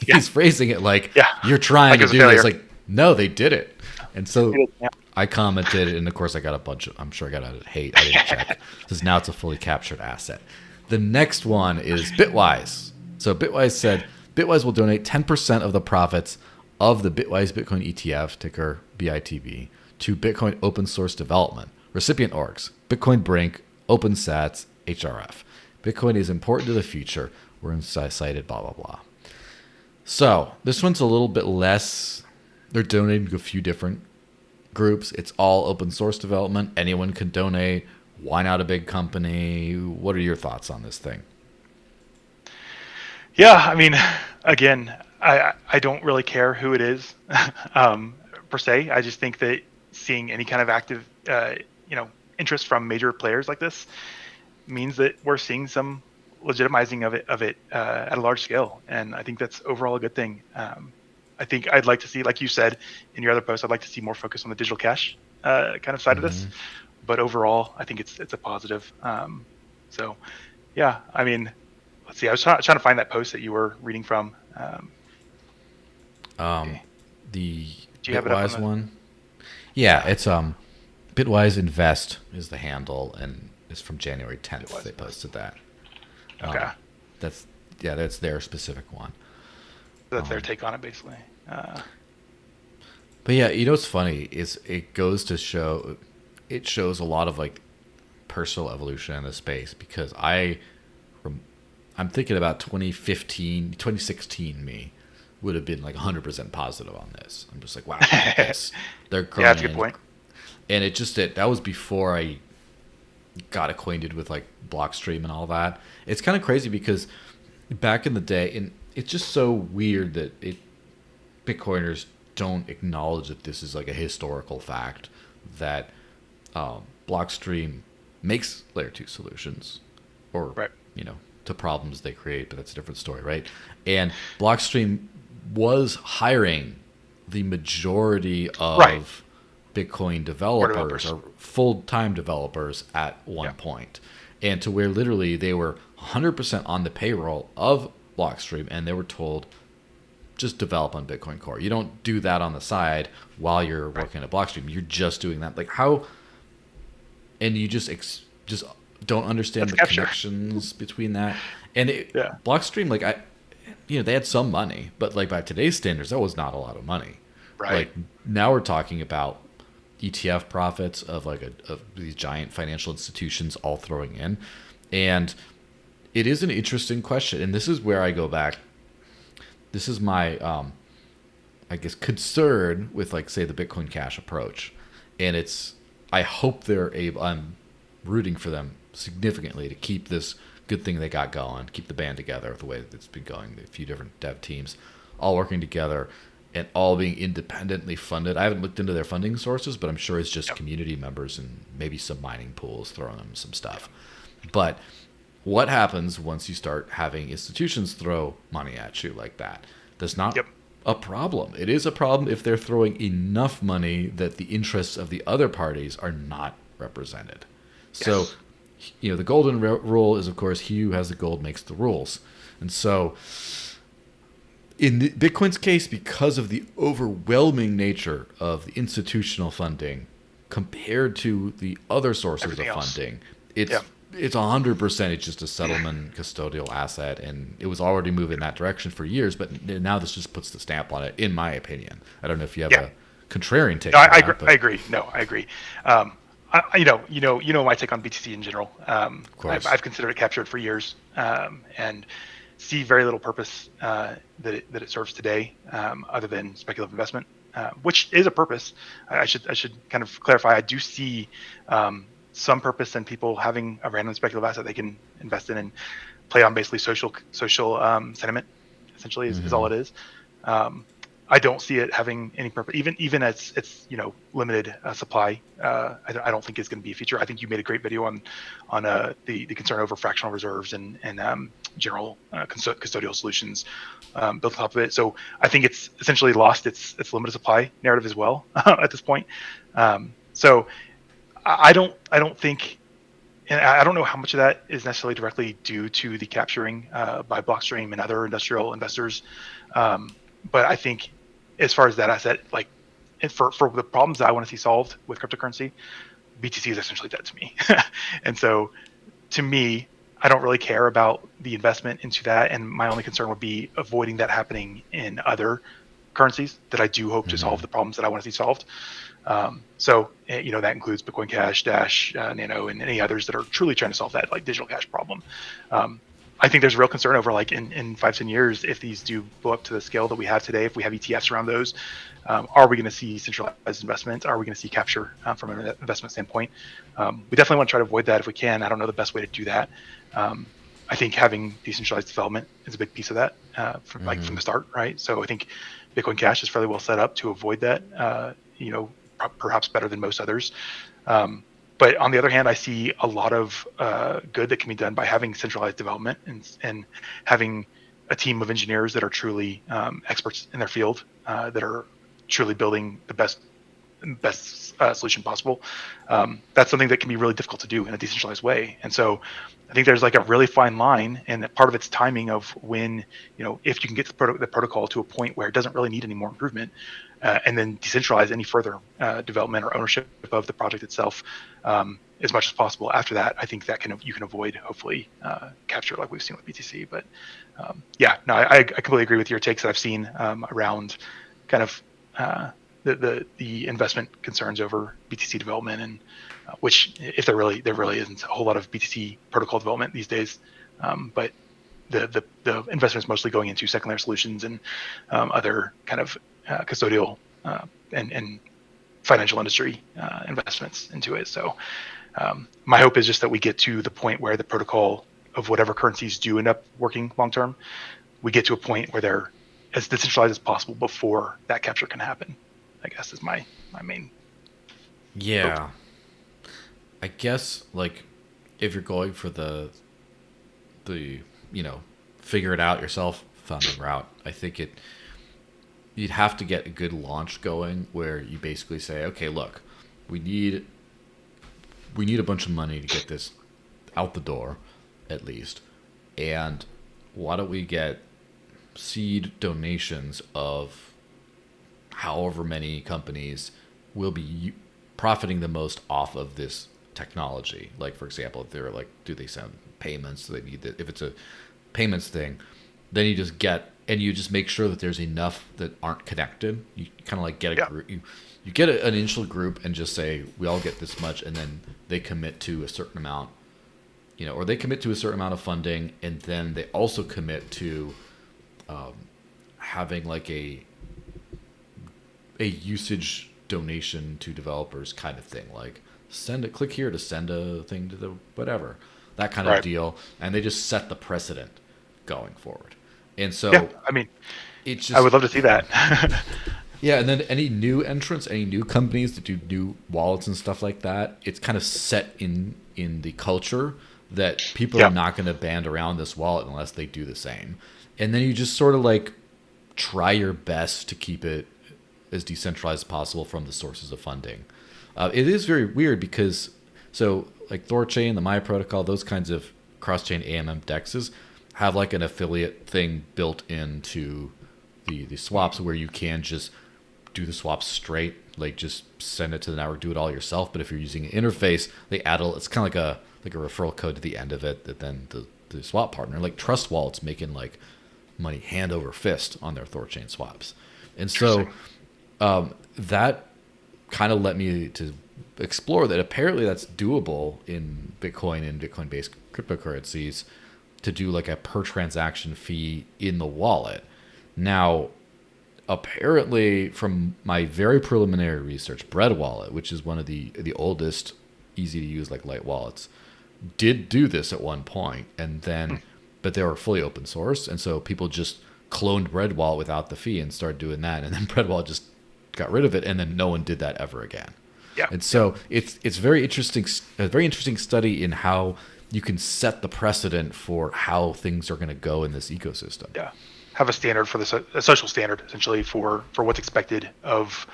He's phrasing it like you're trying to do this. Like, no, they did it. And so I commented, and of course I got a bunch of, I'm sure I got a hate. I didn't check. Says now it's a fully captured asset. The next one is Bitwise. So Bitwise said Bitwise will donate 10% of the profits of the Bitwise Bitcoin ETF, ticker BITB, to Bitcoin open source development. Recipient orgs, Bitcoin Brink, OpenSats, HRF. Bitcoin is important to the future. We're cited, blah, blah, blah. So this one's a little bit less. They're donating to a few different groups. It's all open source development. Anyone can donate. Why not a big company? What are your thoughts on this thing? Yeah, I mean, again, I don't really care who it is per se. I just think that seeing any kind of active, interest from major players like this means that we're seeing some legitimizing of it at a large scale, and I think that's overall a good thing. I think I'd like to see, like you said in your other post, I'd like to see more focus on the digital cash kind of side of this. But overall, I think it's a positive. So, yeah, I mean, let's see. I was trying to find that post that you were reading from. The Do you have it up on Bitwise one. Yeah, it's Bitwise Invest is the handle, and it's from January 10th. They posted that. Okay. That's that's their specific one. That's their take on it, basically. But yeah, you know what's funny is it goes to show, it shows a lot of like personal evolution in the space, because I'm thinking about 2015, 2016 me would have been like 100% positive on this. I'm just like, wow, look at this. They're Yeah, that's a good growing. point. And it just, that was before I got acquainted with like Blockstream and all that. It's kind of crazy because back in the day, and it's just so weird that Bitcoiners don't acknowledge that this is like a historical fact, that Blockstream makes layer 2 solutions, or Right. to problems they create, but that's a different story, right? And Blockstream was hiring the majority of Right. Bitcoin Or developers, developers. or full-time developers at one point, and to where literally they were 100% on the payroll of Blockstream, and they were told, just develop on Bitcoin Core. You don't do that on the side while you're working at Blockstream. You're just doing that. Like how, and you just just don't understand That's the capture. connections between that. And Yeah. Blockstream, like they had some money, but like by today's standards, that was not a lot of money. Right. Like now we're talking about ETF profits of of these giant financial institutions all throwing in, and it is an interesting question. And this is where I go back. This is my I guess concern with like say the Bitcoin Cash approach, and I hope they're able. I'm rooting for them significantly to keep this good thing they got going, keep the band together the way that it's been going. A few different dev teams all working together and all being independently funded. I haven't looked into their funding sources, but I'm sure it's just community members and maybe some mining pools throwing them some stuff. But what happens once you start having institutions throw money at you like that? That's not a problem. It is a problem if they're throwing enough money that the interests of the other parties are not represented. So, the golden rule is, of course, he who has the gold makes the rules. And so, in Bitcoin's case, because of the overwhelming nature of the institutional funding compared to the other sources Everything of else. funding, it's 100%. It's just a settlement custodial asset, and it was already moving in that direction for years. But now this just puts the stamp on it, in my opinion. I don't know if you have a contrarian take. No, on I that, agree. but I agree. No, I agree. My take on BTC in general. of course, I've considered it captured for years, and see very little purpose that it serves today, other than speculative investment, which is a purpose. I should kind of clarify. I do see some purpose in people having a random speculative asset they can invest in and play on basically social sentiment. Essentially, is all it is. I don't see it having any purpose, even as it's limited supply. I don't think it's going to be a feature. I think you made a great video on the concern over fractional reserves and general custodial solutions built on top of it. So I think it's essentially lost its limited supply narrative as well at this point. So I don't think. And I don't know how much of that is necessarily directly due to the capturing by Blockstream and other industrial investors. But I think as far as that asset, like for the problems that I want to see solved with cryptocurrency, BTC is essentially dead to me. And so to me, I don't really care about the investment into that. And my only concern would be avoiding that happening in other currencies that I do hope to solve the problems that I want to see solved. So that includes Bitcoin Cash, Dash, Nano, and any others that are truly trying to solve that like digital cash problem. I think there's a real concern over like in 5-10 years, if these do blow up to the scale that we have today, if we have ETFs around those, are we going to see centralized investment? Are we going to see capture from an investment standpoint? We definitely want to try to avoid that if we can. I don't know the best way to do that. I think having decentralized development is a big piece of that from the start, right? So I think Bitcoin Cash is fairly well set up to avoid that, perhaps better than most others. But on the other hand, I see a lot of good that can be done by having centralized development and having a team of engineers that are truly experts in their field, that are truly building the best solution possible. That's something that can be really difficult to do in a decentralized way. And so I think there's like a really fine line, and part of it's timing of when, if you can get the protocol to a point where it doesn't really need any more improvement, and then decentralize any further development or ownership of the project itself. as much as possible. After that, I think that you can avoid, hopefully, capture like we've seen with BTC. But I completely agree with your takes that I've seen around kind of the investment concerns over BTC development, and which, if there really isn't a whole lot of BTC protocol development these days, but the investment is mostly going into second-layer solutions and other kind of custodial and financial industry investments into it. So my hope is just that we get to the point where the protocol of whatever currencies do end up working long term, we get to a point where they're as decentralized as possible before that capture can happen, I guess, is my main hope. I guess, like, if you're going for the figure it out yourself funding route, I think you'd have to get a good launch going where you basically say, okay, look, we need a bunch of money to get this out the door, at least, and why don't we get seed donations of however many companies will be profiting the most off of this technology. Like, for example, if they're like, do they send payments? Do they need that? If it's a payments thing, then you just make sure that there's enough that aren't connected. You kind of like get a group. You get an initial group and just say, we all get this much, and then they commit to a certain amount, or they commit to a certain amount of funding, and then they also commit to having like a usage donation to developers kind of thing, like click here to send a thing to the whatever, that kind of deal, and they just set the precedent going forward. And so it's just, I would love to see that. Yeah, and then any new entrants, any new companies that do new wallets and stuff like that, it's kind of set in the culture that people are not going to band around this wallet unless they do the same. And then you just sort of like try your best to keep it as decentralized as possible from the sources of funding. It is very weird because, so like Thorchain, the Maya protocol, those kinds of cross-chain AMM dexes have like an affiliate thing built into the swaps where you can just do the swaps straight, like just send it to the network, do it all yourself. But if you're using an interface, they add it's kind of like a referral code to the end of it that then the swap partner, like Trust Wallet's making like money hand over fist on their Thorchain swaps. And so that kind of led me to explore that apparently that's doable in Bitcoin and Bitcoin-based cryptocurrencies to do like a per transaction fee in the wallet. Now, apparently, from my very preliminary research, Bread Wallet, which is one of the oldest, easy to use like light wallets, did do this at one point, and then, but they were fully open source, and so people just cloned Bread Wallet without the fee and started doing that, and then Bread Wallet just got rid of it, and then no one did that ever again. Yeah. And so it's very interesting, a very interesting study in how you can set the precedent for how things are going to go in this ecosystem. Yeah. Have a standard for a social standard essentially for what's expected of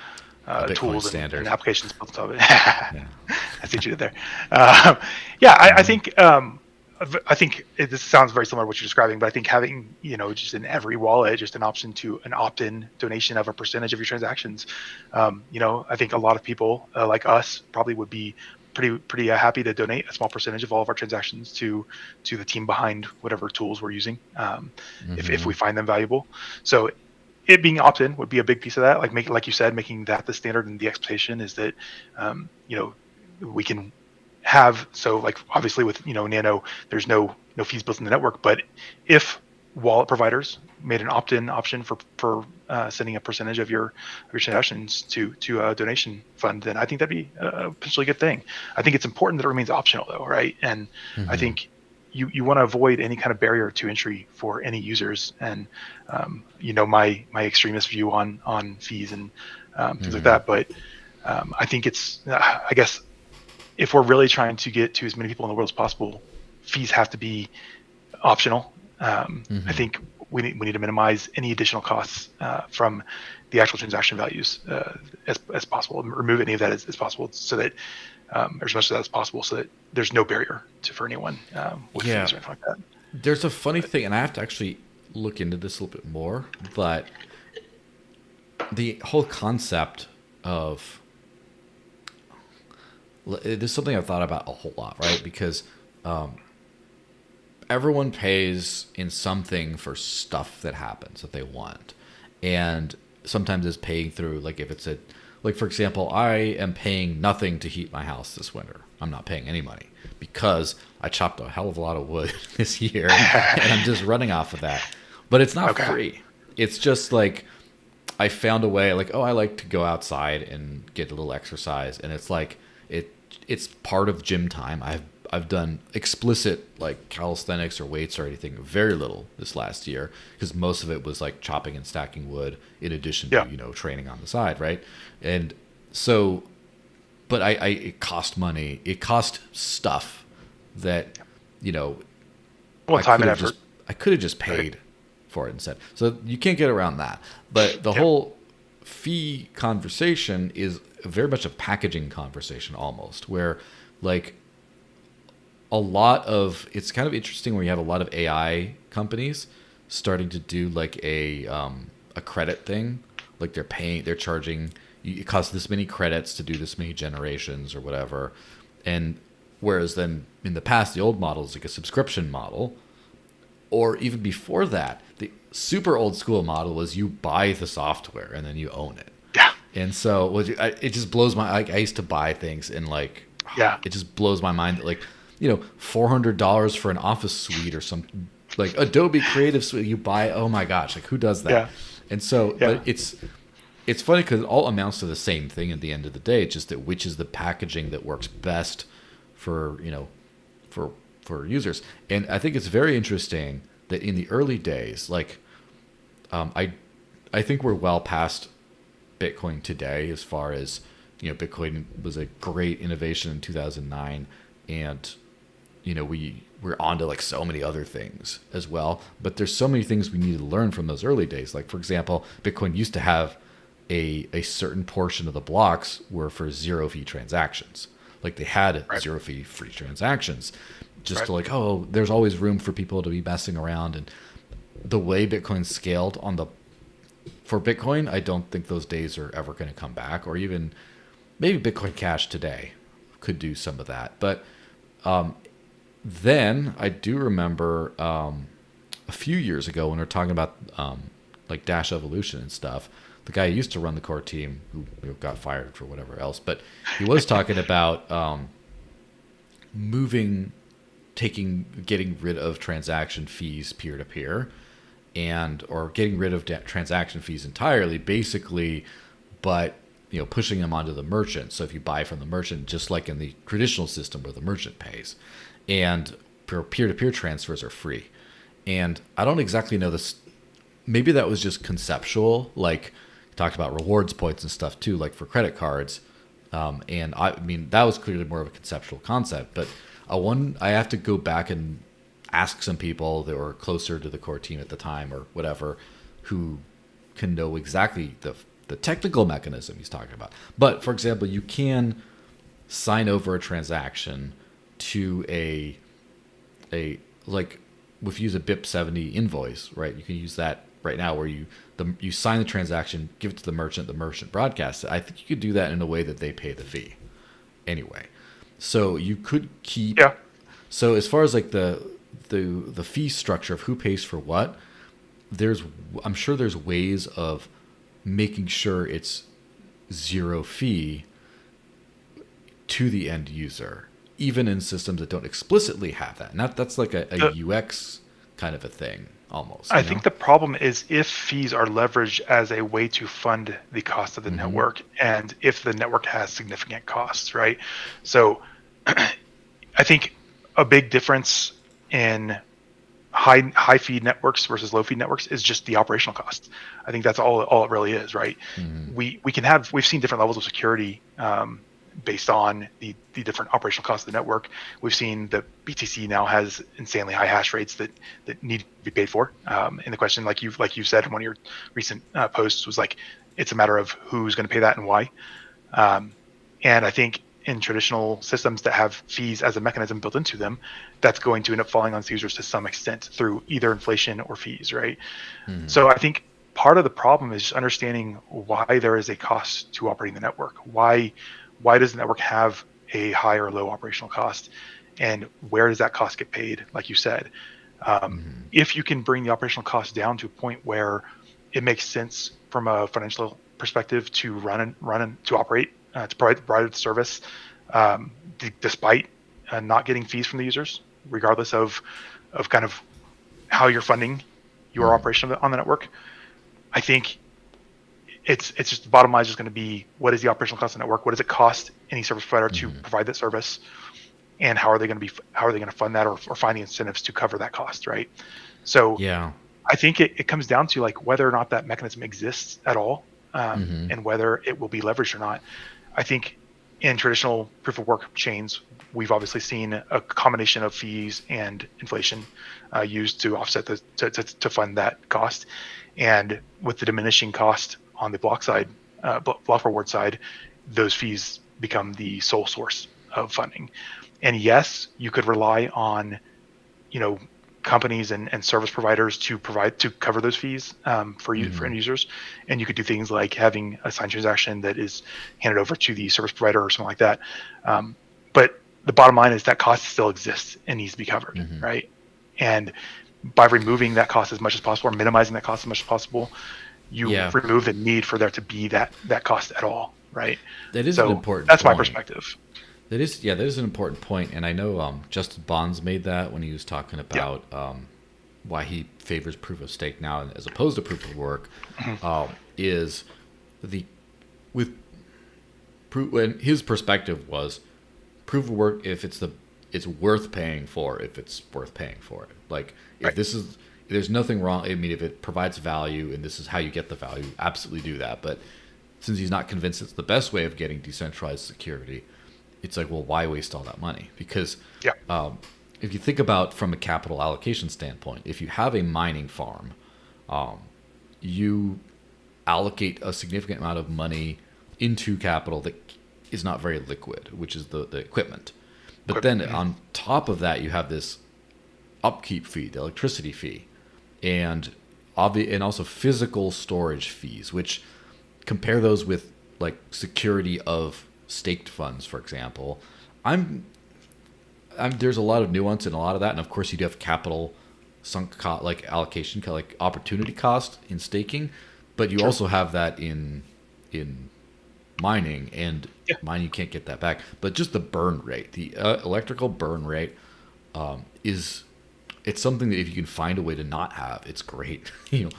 tools and applications built on top of it. I see what you did there. I think this sounds very similar to what you're describing, but I think having, just in every wallet, just an option to an opt-in donation of a percentage of your transactions. I think a lot of people like us probably would be pretty happy to donate a small percentage of all of our transactions to the team behind whatever tools we're using, if we find them valuable. So it being opt-in would be a big piece of that. Like you said, making that the standard, and the expectation is that we can have, so like obviously with Nano, there's no fees built in the network, but if wallet providers made an opt-in option for sending a percentage of your transactions to a donation fund, then I think that'd be a potentially good thing. I think it's important that it remains optional though, right? And I think you want to avoid any kind of barrier to entry for any users. And my extremist view on fees and things like that, but I think it's I guess if we're really trying to get to as many people in the world as possible, fees have to be optional. I think we need to minimize any additional costs from the actual transaction values as possible, and remove any of that as possible, so that or as much of that as possible, so that there's no barrier for anyone with fees or anything like that. There's a funny thing, and I have to actually look into this a little bit more, but the whole concept of this is something I've thought about a whole lot, right? Because everyone pays in something for stuff that happens that they want. And sometimes it's paying through, like if it's like for example, I am paying nothing to heat my house this winter. I'm not paying any money because I chopped a hell of a lot of wood this year and I'm just running off of that. But it's not free. It's just like I found a way, like, oh, I like to go outside and get a little exercise. And it's like, it's part of gym time. I've done explicit like calisthenics or weights or anything very little this last year because most of it was like chopping and stacking wood in addition to training on the side, right? And so, but I it cost money. It cost stuff that time and effort. I could have just paid for it instead. So you can't get around that. But the whole fee conversation is very much a packaging conversation almost, where like it's kind of interesting where you have a lot of AI companies starting to do like a credit thing. Like they're charging, it costs this many credits to do this many generations or whatever. And whereas then in the past, the old model is like a subscription model, or even before that, the super old school model was you buy the software and then you own it. Yeah. And so it just blows my, like I used to buy things and like, it just blows my mind that like, $400 for an office suite or something like Adobe Creative Suite you buy. Oh my gosh. Like who does that? Yeah. And so, but it's funny because it all amounts to the same thing at the end of the day. It's just that which is the packaging that works best for, for users. And I think it's very interesting that in the early days, like I think we're well past Bitcoin today as far as, Bitcoin was a great innovation in 2009 and we're on to like so many other things as well. But there's so many things we need to learn from those early days. Like for example, Bitcoin used to have a certain portion of the blocks were for zero fee transactions. Like they had zero fee free transactions just to like, oh, there's always room for people to be messing around. And the way Bitcoin scaled for Bitcoin, I don't think those days are ever going to come back, or even maybe Bitcoin Cash today could do some of that. But then I do remember a few years ago when we were talking about like Dash Evolution and stuff, the guy who used to run the core team who got fired for whatever else, but he was talking about getting rid of transaction fees peer-to-peer or getting rid of transaction fees entirely, basically, but pushing them onto the merchant. So if you buy from the merchant, just like in the traditional system where the merchant pays, and peer-to-peer transfers are free. And I don't exactly know this. Maybe that was just conceptual, like talked about rewards points and stuff too, like for credit cards. And I mean, that was clearly more of a conceptual concept, but I have to go back and ask some people that were closer to the core team at the time or whatever, who can know exactly the technical mechanism he's talking about. But for example, you can sign over a transaction to a like if you use a BIP70 invoice, right? You can use that right now where you sign the transaction, give it to the merchant broadcasts it. I think you could do that in a way that they pay the fee anyway. So you could keep. Yeah. So as far as like the fee structure of who pays for what, I'm sure there's ways of making sure it's zero fee to the end user, even in systems that don't explicitly have that. And that's like a UX kind of a thing almost. I think the problem is if fees are leveraged as a way to fund the cost of the network, and if the network has significant costs, right? So I think a big difference in high fee networks versus low fee networks is just the operational cost. I think that's all it really is, right? We've seen different levels of security based on the different operational costs of the network. We've seen that BTC now has insanely high hash rates that need to be paid for. And the question, like you said in one of your recent posts, was like, it's a matter of who's going to pay that and why. And I think in traditional systems that have fees as a mechanism built into them, that's going to end up falling on users to some extent through either inflation or fees, right? So I think part of the problem is just understanding why there is a cost to operating the network. Why does the network have a high or low operational cost, and where does that cost get paid? Like you said, if you can bring the operational cost down to a point where it makes sense from a financial perspective to to operate, to provide the service, despite not getting fees from the users, regardless of kind of how you're funding your operation on the network. I think it's just the bottom line is just going to be, what is the operational cost of the network? What does it cost any service provider to provide that service? And how are they going to fund that or find the incentives to cover that cost, right? So Yeah. I think it comes down to like whether or not that mechanism exists at all, and whether it will be leveraged or not. I think in traditional proof of work chains, we've obviously seen a combination of fees and inflation used to offset to fund that cost. And with the diminishing cost on the block reward side, those fees become the sole source of funding. And yes, you could rely on, companies and service providers to cover those fees for end users. And you could do things like having a signed transaction that is handed over to the service provider or something like that. But the bottom line is that cost still exists and needs to be covered, right? And by removing that cost as much as possible, or minimizing that cost as much as possible, you remove the need for there to be that cost at all, right? That is an important That's point. my perspective. That is an important point, and I know Justin Bonds made that when he was talking about why he favors proof of stake now as opposed to proof of work. Is when his perspective was proof of work if it's worth paying for, if it's worth paying for it. Like if there's nothing wrong. I mean, if it provides value and this is how you get the value, absolutely do that. But since he's not convinced it's the best way of getting decentralized security, it's like, well, why waste all that money? Because if you think about from a capital allocation standpoint, if you have a mining farm, you allocate a significant amount of money into capital that is not very liquid, which is the equipment. But then on top of that, you have this upkeep fee, the electricity fee, and also physical storage fees, which compare those with like security of staked funds, for example. There's a lot of nuance in a lot of that, and of course you do have capital sunk cost, like allocation, like opportunity cost in staking, but you also have that in mining, and mining you can't get that back. But just the burn rate, the electrical burn rate, it's something that if you can find a way to not have, it's great.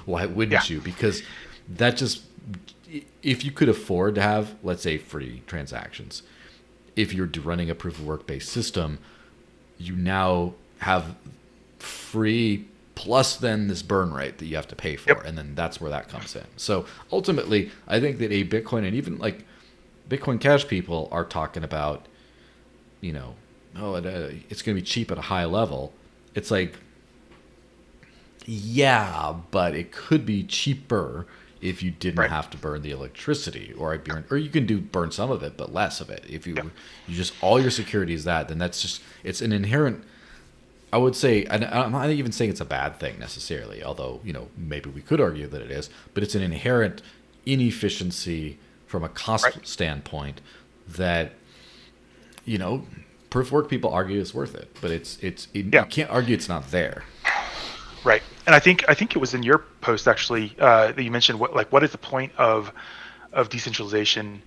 Why wouldn't you? Because that just, if you could afford to have, let's say, free transactions, if you're running a proof of work based system, you now have free plus then this burn rate that you have to pay for, and then that's where that comes in. So ultimately, I think that a Bitcoin, and even like Bitcoin Cash people are talking about, it's going to be cheap at a high level. It's like, yeah, but it could be cheaper if you didn't have to burn the electricity, or you can burn some of it, but less of it. If you just all your security is that, then it's an inherent. I would say, and I'm not even saying it's a bad thing necessarily, although maybe we could argue that it is, but it's an inherent inefficiency from a cost standpoint that proof of work people argue is worth it, but you can't argue it's not there. Right. And I think it was in your post actually that you mentioned what is the point of decentralization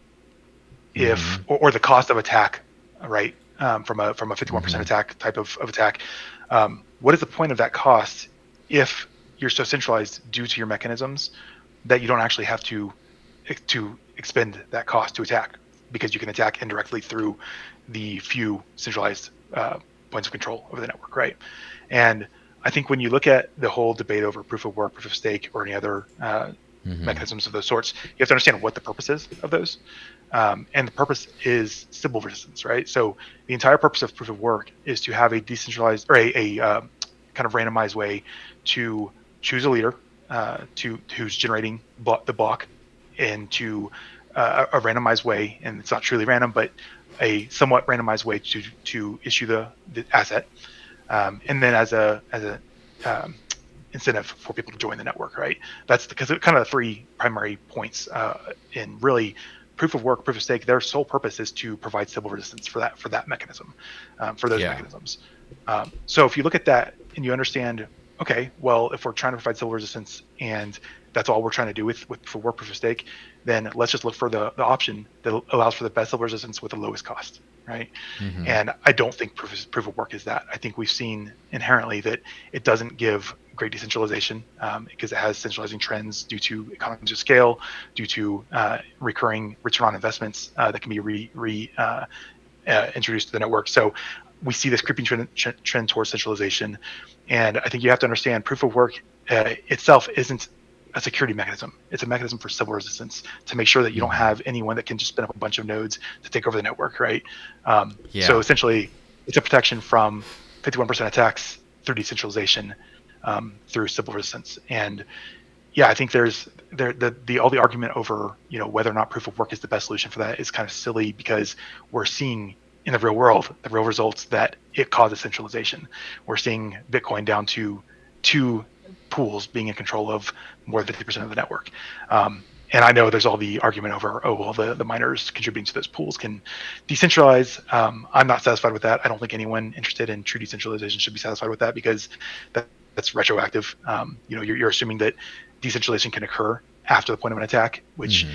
if or the cost of attack, right? From a 51% attack type of attack. What is the point of that cost if you're so centralized due to your mechanisms that you don't actually have to expend that cost to attack, because you can attack indirectly through the few centralized points of control over the network, right? And I think when you look at the whole debate over proof of work, proof of stake, or any other mechanisms of those sorts, you have to understand what the purpose is of those. And the purpose is Sybil resistance, right? So the entire purpose of proof of work is to have a decentralized or a kind of randomized way to choose a leader who's generating the block into a randomized way, and it's not truly random, but a somewhat randomized way to issue the asset. And then as a incentive for people to join the network, right? That's because kind of the three primary points in really proof of work, proof of stake, their sole purpose is to provide stable resistance for that mechanism, for those mechanisms. So if you look at that and you understand, okay, well, if we're trying to provide stable resistance and that's all we're trying to do with for work proof of stake, then let's just look for the option that allows for the best stable resistance with the lowest cost, right? And I don't think proof of work is that. I think we've seen inherently that it doesn't give great decentralization because it has centralizing trends due to economies of scale, due to recurring return on investments that can be introduced to the network. So we see this creeping trend towards centralization. And I think you have to understand proof of work itself isn't a security mechanism. It's a mechanism for stable resistance to make sure that you don't have anyone that can just spin up a bunch of nodes to take over the network, right? So essentially, it's a protection from 51% attacks through decentralization, through stable resistance. And yeah, I think there's all the argument over whether or not proof of work is the best solution for that is kind of silly, because we're seeing in the real world the real results that it causes centralization. We're seeing Bitcoin down to 2 pools being in control of more than 50% of the network. And I know there's all the argument over, the miners contributing to those pools can decentralize. I'm not satisfied with that. I don't think anyone interested in true decentralization should be satisfied with that, because that's retroactive. You're assuming that decentralization can occur after the point of an attack, which,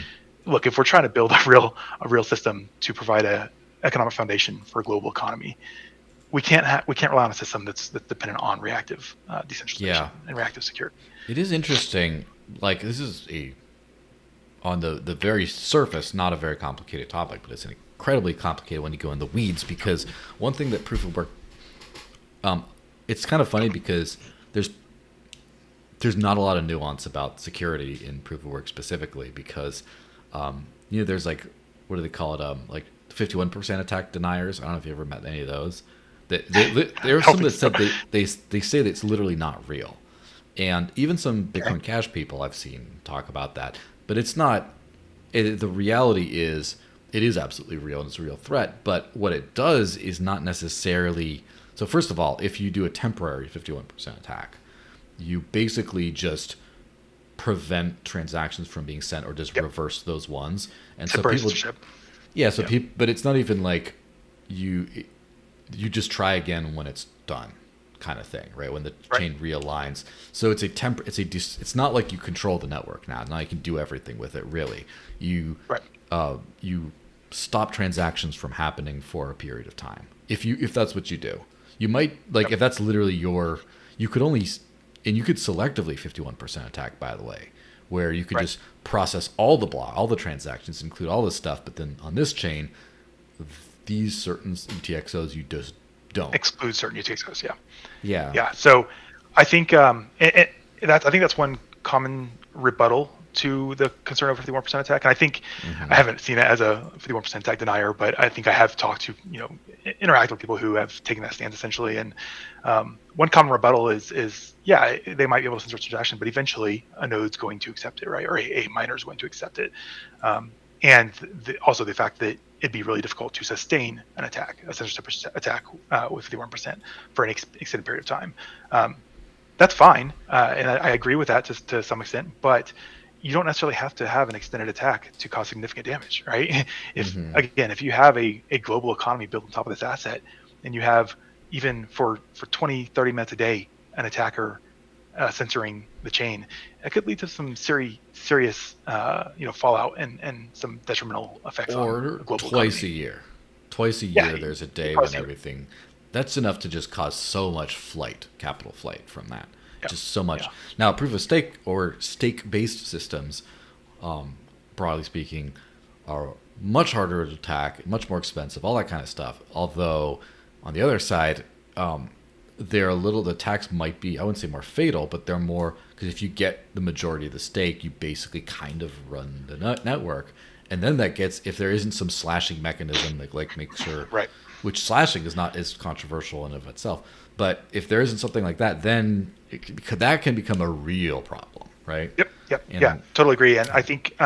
look, if we're trying to build a real system to provide a economic foundation for a global economy, we can't rely on a system that's dependent on reactive decentralization and reactive security. It is interesting. Like, this is on the very surface, not a very complicated topic, but it's incredibly complicated when you go in the weeds, because one thing that proof of work, it's kind of funny because there's not a lot of nuance about security in proof of work specifically, because there's like, what do they call it, like 51% attack deniers. I don't know if you ever met any of those. There are some that said they say that it's literally not real, and even some Bitcoin Cash people I've seen talk about that. But it's not. The reality is, it is absolutely real and it's a real threat. But what it does is not necessarily. So first of all, if you do a temporary 51% attack, you basically just prevent transactions from being sent, or just reverse those ones. And temporary so people, people, but it's not even like you just try again when it's done, kind of thing, right? When the chain realigns. So it's not like you control the network now. Now you can do everything with it, really. You stop transactions from happening for a period of time. If that's what you do, you might if that's literally you could selectively 51% attack, by the way, where you could just process all the transactions, include all this stuff, but then on this chain, these certain UTXOs you just don't exclude certain UTXOs. Yeah. So I think that's one common rebuttal to the concern of 51% attack. And I think I haven't seen it as a 51% attack denier, but I think I have talked to interact with people who have taken that stance essentially. And one common rebuttal is they might be able to censor transaction, but eventually a node's going to accept it, right? Or a miner is going to accept it. And also the fact that it'd be really difficult to sustain an attack, a censorship attack with 51% for an extended period of time. That's fine, and I agree with that to some extent, but you don't necessarily have to have an extended attack to cause significant damage, right? If you have a global economy built on top of this asset, and you have, even for 20, 30 minutes a day, an attacker censoring the chain, it could lead to some serious fallout and some detrimental effects on the global twice economy. Twice a year there's a day when everything, that's enough to just cause so much capital flight from that. Just so much. Now, proof of stake or stake-based systems, broadly speaking, are much harder to attack, much more expensive, all that kind of stuff. Although, on the other side, the attacks might be, I wouldn't say more fatal, but they're more, because if you get the majority of the stake, you basically kind of run the network. And then if there isn't some slashing mechanism that make sure, which slashing is not as controversial in of itself, but if there isn't something like that, then that can become a real problem, right? Yep. Totally agree. And I think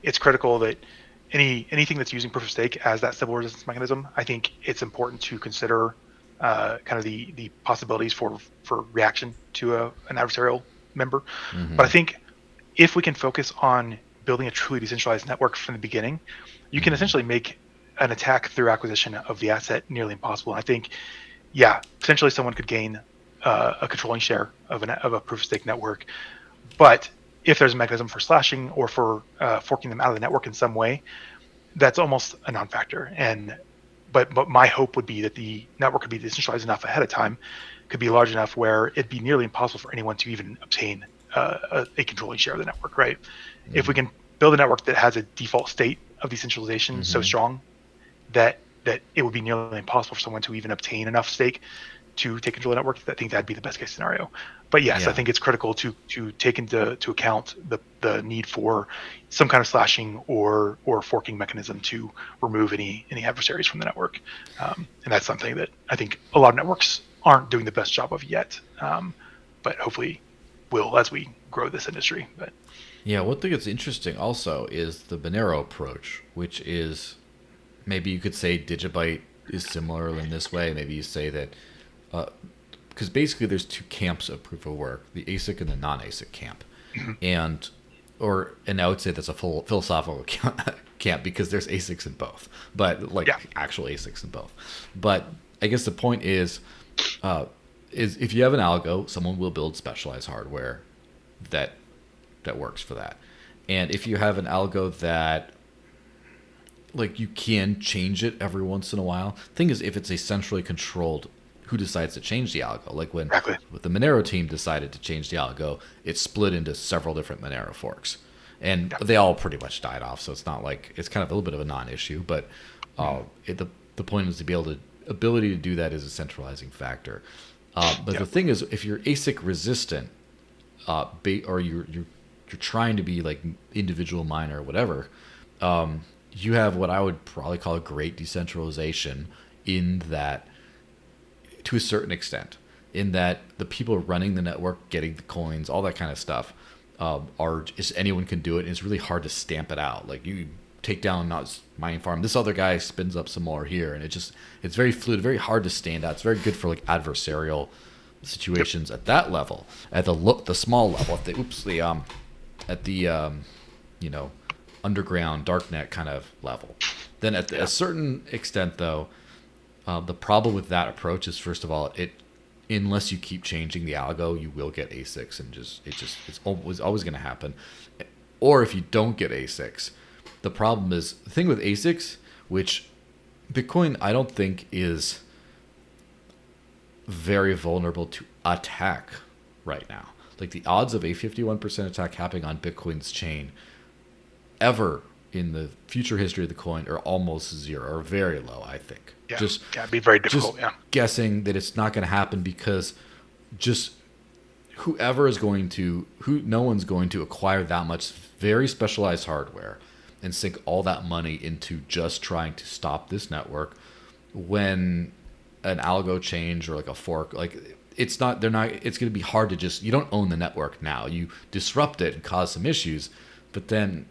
it's critical that anything that's using proof of stake as that stable resistance mechanism, I think it's important to consider kind of the possibilities for reaction to an adversarial member. But I think if we can focus on building a truly decentralized network from the beginning, you can essentially make an attack through acquisition of the asset nearly impossible. And I think, yeah, potentially someone could gain a controlling share of a proof of stake network, but if there's a mechanism for slashing or for forking them out of the network in some way, that's almost a non-factor. But my hope would be that the network could be decentralized enough ahead of time, could be large enough where it'd be nearly impossible for anyone to even obtain a controlling share of the network, right? If we can build a network that has a default state of decentralization so strong that it would be nearly impossible for someone to even obtain enough stake to take control of the network, I think that'd be the best case scenario. But yes, I think it's critical to take into account the need for some kind of slashing or forking mechanism to remove any adversaries from the network. And that's something that I think a lot of networks aren't doing the best job of yet, but hopefully will as we grow this industry. But yeah, one thing that's interesting also is the Monero approach, which is maybe you could say Digibyte is similar in this way. Maybe you say that because basically there's two camps of proof of work, the ASIC and the non-ASIC camp. And I would say that's a full philosophical camp because there's ASICs in both, but actual ASICs in both. But I guess the point is if you have an algo, someone will build specialized hardware that works for that. And if you have an algo that you can change it every once in a while. Thing is, if it's a centrally controlled, who decides to change the algo? Like when the Monero team decided to change the algo, it split into several different Monero forks, and they all pretty much died off. So it's not like it's kind of a little bit of a non-issue, but the point is to be ability to do that is a centralizing factor. But the thing is, if you're ASIC resistant, or you're trying to be like individual miner or whatever, you have what I would probably call a great decentralization in that, to a certain extent, in that the people running the network, getting the coins, all that kind of stuff, anyone can do it. And it's really hard to stamp it out. Like you take down not mining farm, this other guy spins up some more here, and it's very fluid, very hard to stand out. It's very good for like adversarial situations at that level, at the small level, at the underground darknet kind of level. Then at a certain extent, though, the problem with that approach is, first of all, unless you keep changing the algo, you will get ASICs, and it's always going to happen. Or if you don't get ASICs, the problem is the thing with ASICs, which Bitcoin I don't think is very vulnerable to attack right now. Like the odds of a 51% attack happening on Bitcoin's chain ever in the future history of the coin are almost zero, or very low, I think. Yeah, it'd be very difficult. Guessing that it's not going to happen because just no one's going to acquire that much very specialized hardware and sink all that money into just trying to stop this network when an algo change or like a fork, it's going to be hard to you don't own the network now. You disrupt it and cause some issues, but then,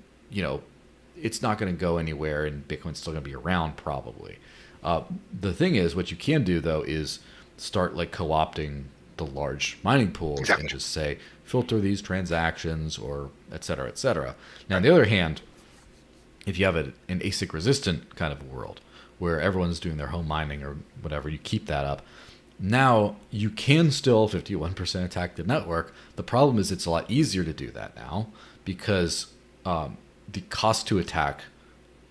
it's not going to go anywhere and Bitcoin's still going to be around probably. The thing is, what you can do though is start co-opting the large mining pools and just say, filter these transactions or et cetera, et cetera. Now, on the other hand, if you have an ASIC resistant kind of world where everyone's doing their home mining or whatever, you keep that up. Now you can still 51% attack the network. The problem is it's a lot easier to do that now because the cost to attack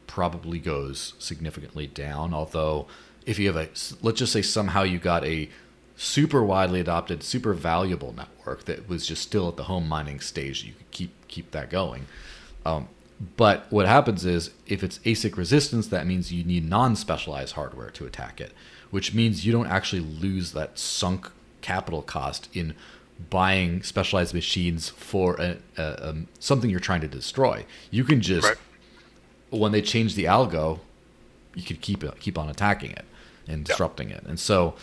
probably goes significantly down. Although if you have let's just say somehow you got a super widely adopted, super valuable network that was just still at the home mining stage, you could keep that going. But what happens is if it's ASIC resistance, that means you need non-specialized hardware to attack it, which means you don't actually lose that sunk capital cost in buying specialized machines for something you're trying to destroy. You can just, when they change the algo, you could keep on attacking it and disrupting it. And so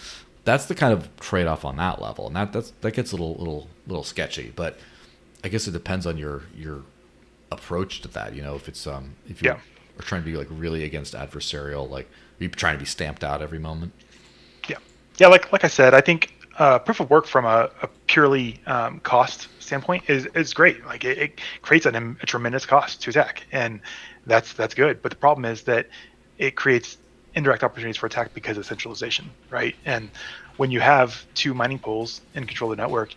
that's the kind of trade-off on that level. And that gets a little sketchy, but I guess it depends on your approach to that. If it's if you're trying to be really against adversarial, you're trying to be stamped out every moment. Like I said, I think proof of work from a purely cost standpoint is great. Like it creates a tremendous cost to attack, and that's good. But the problem is that it creates indirect opportunities for attack because of centralization, right? And when you have two mining pools in control of the network,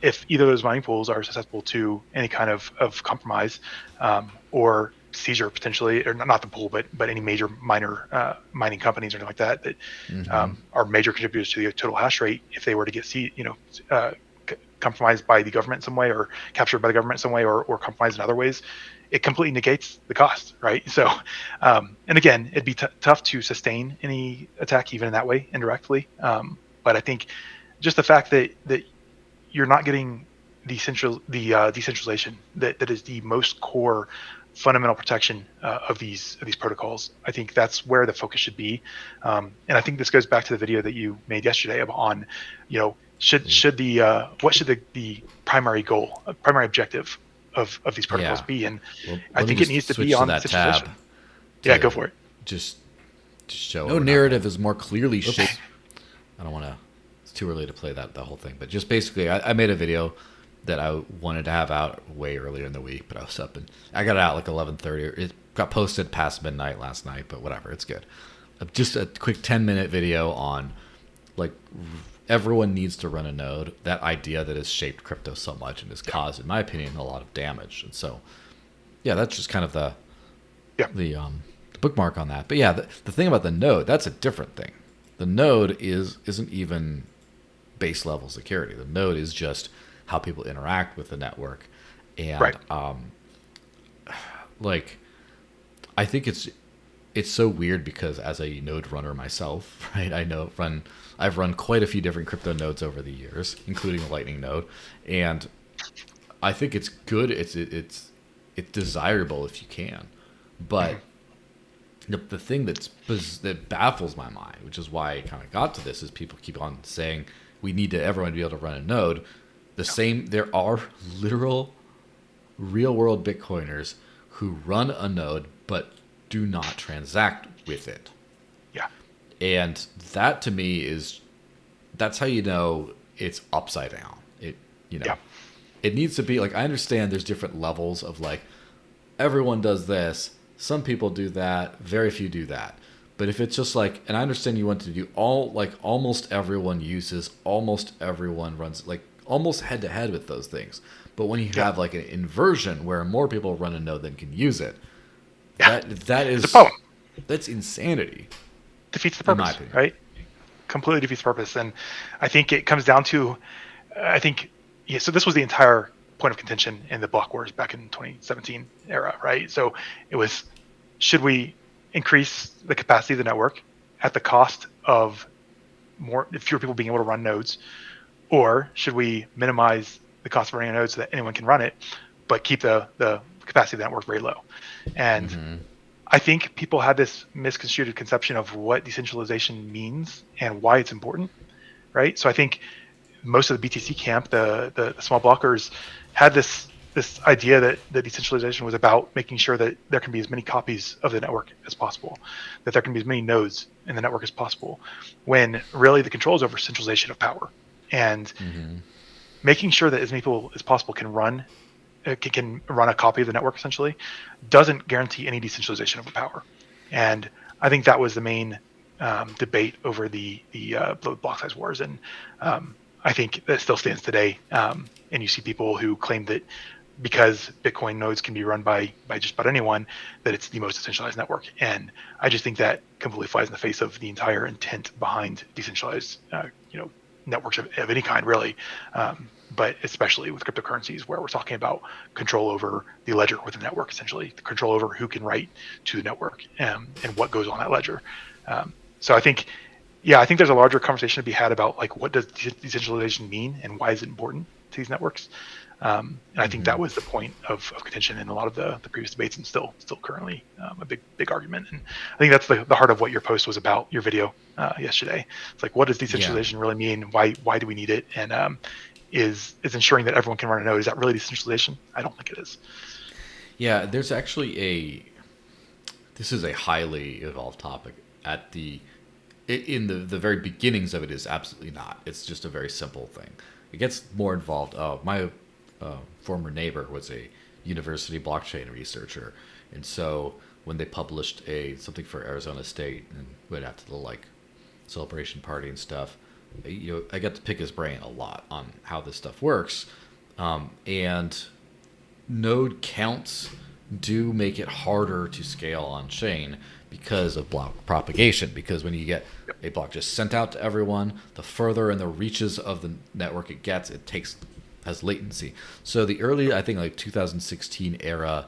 if either of those mining pools are susceptible to any kind of compromise or seizure potentially, or not the pool, but any major mining companies or anything like that are major contributors to the total hash rate, if they were to get compromised by the government in some way, or captured by the government in some way, or compromised in other ways, it completely negates the cost, right? So, and again, it'd be tough to sustain any attack even in that way indirectly. But I think just the fact that you're not getting decentralization that is the most core fundamental protection of these protocols. I think that's where the focus should be, and I think this goes back to the video that you made yesterday on, what should the primary goal, primary objective of these protocols be? And well, I think it needs to be on centralization. Yeah, go for it. Just show no narrative is more clearly shaped. I don't want to. It's too early to play the whole thing, but just basically, I made a video that I wanted to have out way earlier in the week, but I was up and I got it out like 11:30. It got posted past midnight last night, but whatever, it's good. Just a quick 10-minute video on like everyone needs to run a node. That idea that has shaped crypto so much and has caused, in my opinion, a lot of damage. And so, yeah, that's just kind of the bookmark on that. But yeah, the thing about the node, that's a different thing. The node isn't even base level security. The node is just how people interact with the network. And I think it's so weird because as a node runner myself, right, I've run quite a few different crypto nodes over the years, including a Lightning node, and I think it's good. It's desirable if you can, but the thing that baffles my mind, which is why I kind of got to this, is people keep on saying we need everyone to be able to run a node. There are literal, real world Bitcoiners who run a node but do not transact with it. Yeah. And that to me that's how you know it's upside down. It needs to be like, I understand there's different levels of like, everyone does this, some people do that, very few do that. But if it's just like, and I understand you want to do almost everyone uses, almost everyone runs, like almost head to head with those things. But when you have like an inversion where more people run a node than can use it, that is, that's insanity. Defeats the purpose, right? Completely defeats the purpose. And I think it comes down to, so this was the entire point of contention in the block wars back in 2017 era, right? So it was, should we increase the capacity of the network at the cost of fewer people being able to run nodes, or should we minimize the cost of running a node so that anyone can run it, but keep the capacity of the network very low? And I think people had this misconstrued conception of what decentralization means and why it's important, right? So I think most of the BTC camp, the small blockers, had this idea that decentralization was about making sure that there can be as many copies of the network as possible, that there can be as many nodes in the network as possible, when really the control is over centralization of power. And making sure that as many people as possible can run a copy of the network essentially doesn't guarantee any decentralization of power. And I think that was the main debate over the block size wars. And I think that still stands today. And you see people who claim that because Bitcoin nodes can be run by just about anyone, that it's the most decentralized network. And I just think that completely flies in the face of the entire intent behind decentralized networks of any kind, really. But especially with cryptocurrencies, where we're talking about control over the ledger with the network, essentially, the control over who can write to the network and what goes on that ledger. So I think there's a larger conversation to be had about like, what does decentralization mean and why is it important to these networks? And I think that was the point of contention in a lot of the previous debates, and still currently a big argument. And I think that's the heart of what your post was about, your video yesterday. It's like, what does decentralization really mean? Why do we need it? And is ensuring that everyone can run a node, is that really decentralization? I don't think it is. Yeah, there's actually this is a highly evolved topic. In the very beginnings of it is absolutely not. It's just a very simple thing. It gets more involved. former neighbor was a university blockchain researcher, and so when they published something for Arizona State and went out to the celebration party and stuff, I got to pick his brain a lot on how this stuff works, and node counts do make it harder to scale on chain because of block propagation. Because when you get a block just sent out to everyone, the further in the reaches of the network it gets, has latency. So the early, I think 2016 era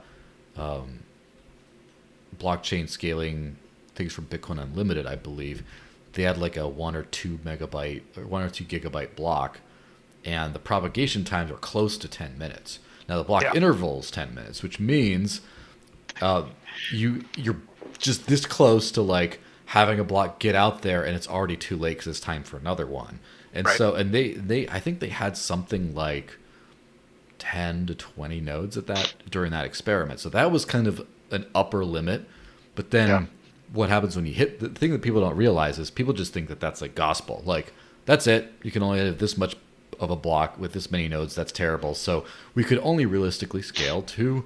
blockchain scaling things from Bitcoin Unlimited, I believe, they had a 1 or 2 megabyte or 1 or 2 gigabyte block, and the propagation times are close to 10 minutes. Now the block interval is 10 minutes, which means you're just this close to having a block get out there, and it's already too late because it's time for another one. And so, and they I think they had something like 10 to 20 nodes during that experiment. So that was kind of an upper limit. But then what happens when you hit the thing that people don't realize is people just think that that's gospel. That's it. You can only have this much of a block with this many nodes. That's terrible. So we could only realistically scale to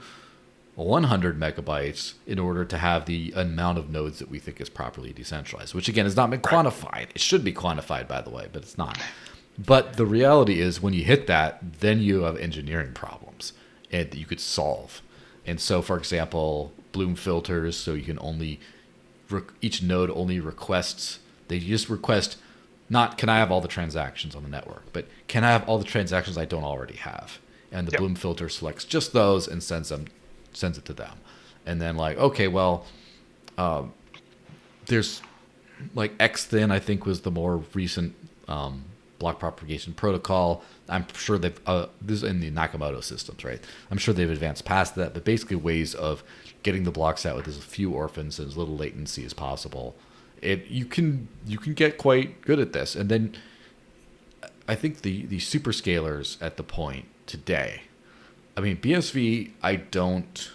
100 megabytes in order to have the amount of nodes that we think is properly decentralized, which again has not been quantified. It should be quantified, by the way, but it's not. But the reality is when you hit that, then you have engineering problems that you could solve. And so, for example, Bloom filters, so you can only, each node only requests, they just request, not can I have all the transactions on the network, but can I have all the transactions I don't already have? And the Bloom filter selects just those and sends it to them. And then okay, well, there's XThin, I think, was the more recent block propagation protocol. I'm sure they've this is in the Nakamoto systems, right? I'm sure they've advanced past that, but basically ways of getting the blocks out with as few orphans and as little latency as possible. You can get quite good at this. And then I think the superscalers at the point today, I mean, BSV, I don't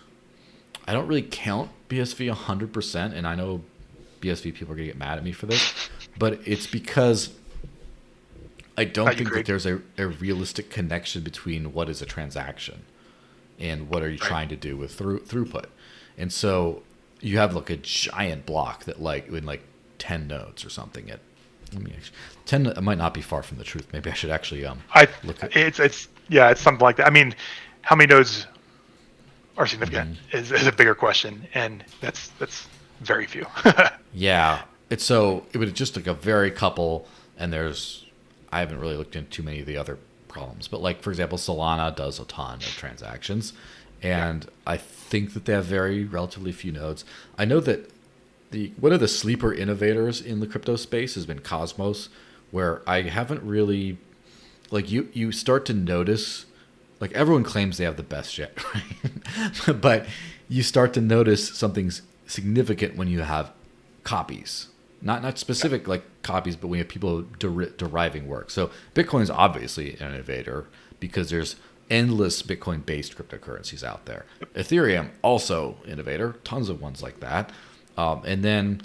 really count BSV 100%, and I know BSV people are going to get mad at me for this, but it's because I don't think that there's a realistic connection between what is a transaction and what are you trying to do with throughput. And so you have a giant block that in 10 nodes or something. 10 it might not be far from the truth. Maybe I should actually look at it's something like that. I mean, how many nodes are significant is a bigger question, and that's very few. Yeah, it would just a very couple, and I haven't really looked into too many of the other problems, but for example, Solana does a ton of transactions, and I think that they have relatively few nodes. I know that one of the sleeper innovators in the crypto space has been Cosmos, where I haven't really you start to notice. Everyone claims they have the best shit, right? But you start to notice something's significant when you have copies, not specific copies, but when you have people deriving work. So Bitcoin is obviously an innovator because there's endless Bitcoin-based cryptocurrencies out there. Ethereum also innovator, tons of ones like that. And then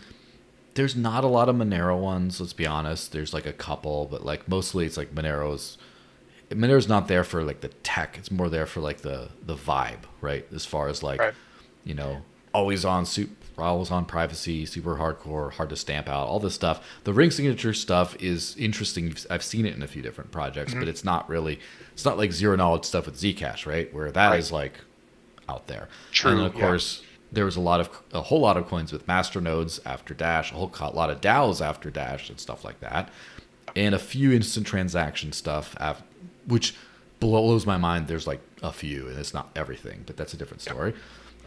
there's not a lot of Monero ones. Let's be honest. There's a couple, but mostly it's Monero's not there for the tech. It's more there for the vibe, right? As far as always on privacy, super hardcore, hard to stamp out, all this stuff. The ring signature stuff is interesting. I've seen it in a few different projects, but it's not like zero knowledge stuff with Zcash, right? Where that is out there. True. And then of course there was a whole lot of coins with master nodes after Dash, a whole lot of DAOs after Dash and stuff like that, and a few instant transaction stuff which blows my mind. There's a few, and it's not everything, but that's a different story.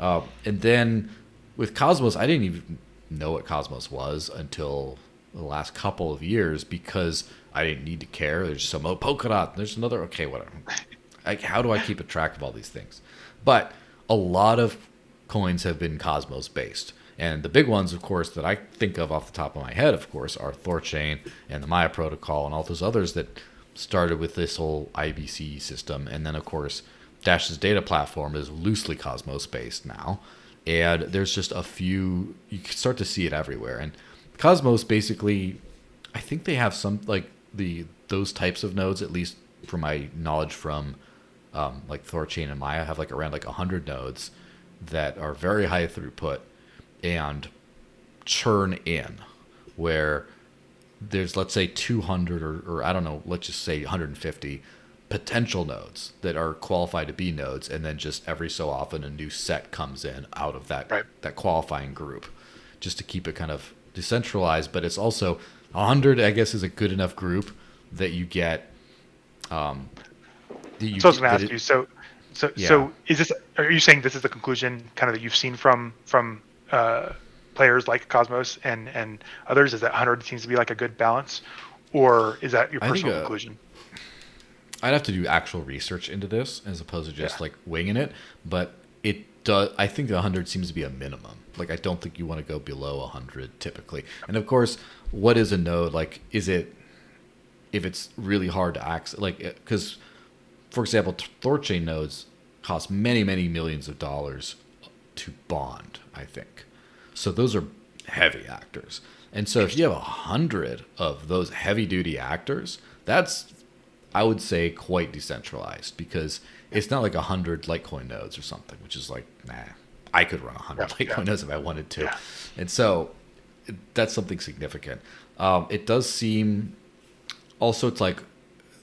And then with Cosmos, I didn't even know what Cosmos was until the last couple of years because I didn't need to care. There's some Polkadot, there's another, okay, whatever. How do I keep a track of all these things? But a lot of coins have been Cosmos based. And the big ones, of course, that I think of off the top of my head, of course, are Thorchain and the Maya protocol and all those others that started with this whole IBC system. And then, of course, Dash's data platform is loosely Cosmos based now. And there's just a few, you can start to see it everywhere. And Cosmos basically, I think they have some those types of nodes, at least from my knowledge from like Thorchain and Maya have like around like 100 nodes that are very high throughput and churn in, where there's, let's say, 200 or I don't know, let's just say 150 potential nodes that are qualified to be nodes, and then just every so often a new set comes in out of that Right. that qualifying group, just to keep it kind of decentralized. But it's also 100, I guess, is a good enough group that you get. So I was going to ask It, you. So yeah, is this? Are you saying this is the conclusion, kind of, that you've seen from players like Cosmos and others? Is that 100 seems to be like a good balance, or is that your I think personal conclusion? I'd have to do actual research into this as opposed to Yeah. just like winging it. But it does. I think 100 seems to be a minimum. Like, I don't think you want to go below 100 typically. And of course, what is a node? Like, is it, if it's really hard to access? Like, because for example, Thorchain nodes cost many, many millions of dollars to bond, I think. So those are heavy actors. And so if you have 100 of those heavy duty actors, that's, I would say, quite decentralized, because it's not like 100 Litecoin nodes or something, which is like, nah, I could run 100 Yeah. Yeah. Litecoin nodes if I wanted to. Yeah. And so that's something significant. It does seem also, it's like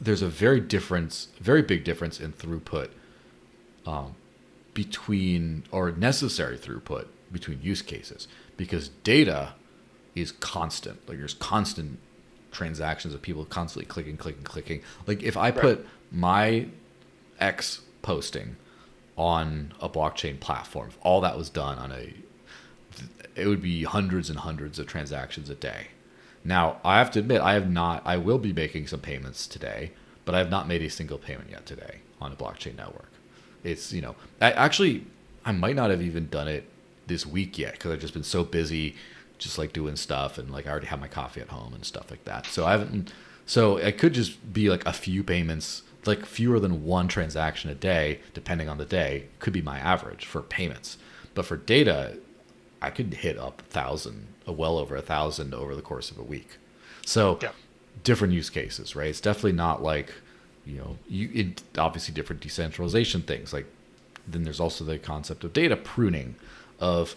there's a very big difference in throughput between, or necessary throughput between use cases, because data is constant. Like, there's constant transactions of people constantly clicking. Like, if I Right. put my X posting on a blockchain platform, if all that was done on it would be hundreds and hundreds of transactions a day. Now, I have to admit, I will be making some payments today, but I have not made a single payment yet today on a blockchain network. It's, I might not have even done it this week yet, because I've just been so busy just like doing stuff, and like I already have my coffee at home and stuff like that. So I haven't, so it could just be like a few payments, like fewer than one transaction a day, depending on the day, could be my average for payments. But for data, I could hit up 1,000, well over 1,000 over the course of a week. So Yeah. different use cases, right? It's definitely not like, obviously different decentralization things. Like, then there's also the concept of data pruning of,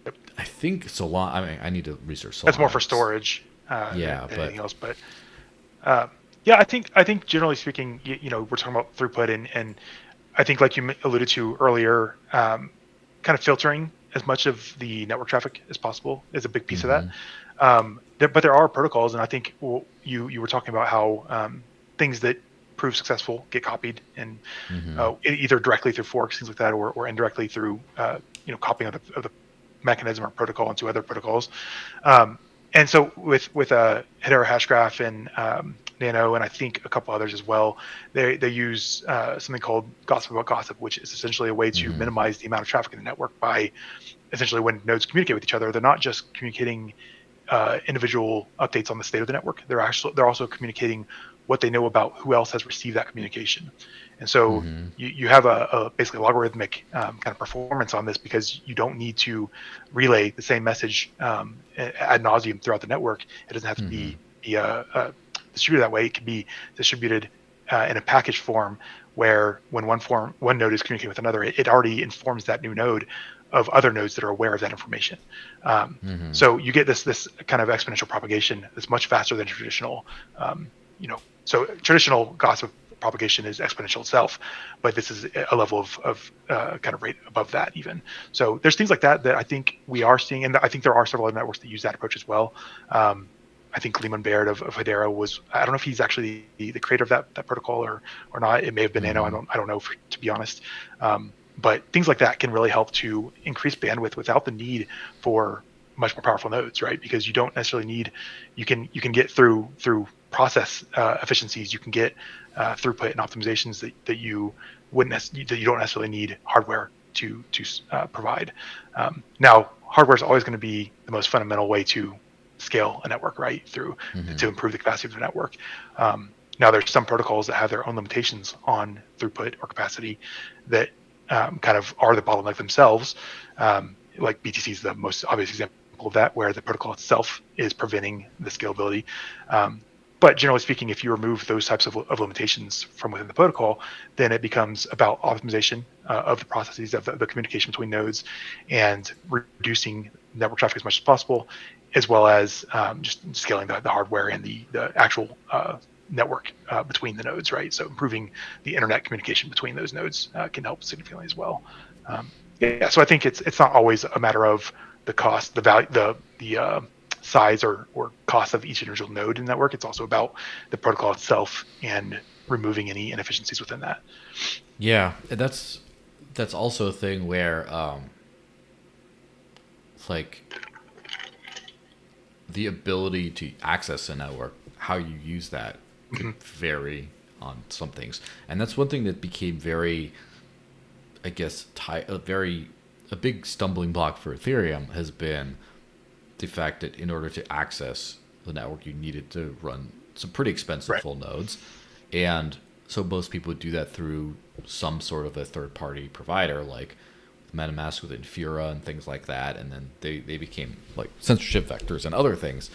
Yep. I think Solana, I mean, I need to research Solana. That's more for storage Yeah, than but anything else. But yeah, I think generally speaking, we're talking about throughput, and I think, like you alluded to earlier, kind of filtering as much of the network traffic as possible is a big piece of that. But there are protocols, and I think, well, you were talking about how things that prove successful get copied, and either directly through forks, things like that, or indirectly through copying of the mechanism or protocol into other protocols. And so with Hedera Hashgraph and Nano, and I think a couple others as well, they use something called gossip about gossip, which is essentially a way to minimize the amount of traffic in the network by, essentially, when nodes communicate with each other, they're not just communicating individual updates on the state of the network. They're also communicating what they know about who else has received that communication. And so you have a basically logarithmic kind of performance on this, because you don't need to relay the same message ad nauseum throughout the network. It doesn't have to be distributed that way. It can be distributed in a package form, where when one node is communicating with another, it already informs that new node of other nodes that are aware of that information. So you get this kind of exponential propagation that's much faster than traditional. So traditional gossip propagation is exponential itself, but this is a level of kind of rate above that even. So there's things like that I think we are seeing, and I think there are several other networks that use that approach as well. I think Lehman Baird of Hedera was, I don't know if he's actually the creator of that protocol or not. It may have been Nano. I don't know, to be honest. But things like that can really help to increase bandwidth without the need for much more powerful nodes, right? Because you don't necessarily need, you can get through process efficiencies, you can get throughput and optimizations that you don't necessarily need hardware to provide. Now, hardware is always going to be the most fundamental way to scale a network, right? To improve the capacity of the network. Now, there's some protocols that have their own limitations on throughput or capacity that kind of are the bottleneck themselves. Like BTC is the most obvious example of that, where the protocol itself is preventing the scalability. But generally speaking, if you remove those types of limitations from within the protocol, then it becomes about optimization of the processes of the communication between nodes and reducing network traffic as much as possible, as well as just scaling the hardware and the actual network between the nodes, right? So improving the internet communication between those nodes can help significantly as well. Yeah, so I think it's not always a matter of the cost, the value, the size or cost of each individual node in the network. It's also about the protocol itself and removing any inefficiencies within that. Yeah, and that's also a thing where like the ability to access a network, how you use that could vary on some things, and that's one thing that became very, I guess, a big stumbling block for Ethereum has been the fact that in order to access the network, you needed to run some pretty expensive full nodes. And so most people would do that through some sort of a third-party provider, like MetaMask with Infura and things like that. And then they became like censorship vectors and other things.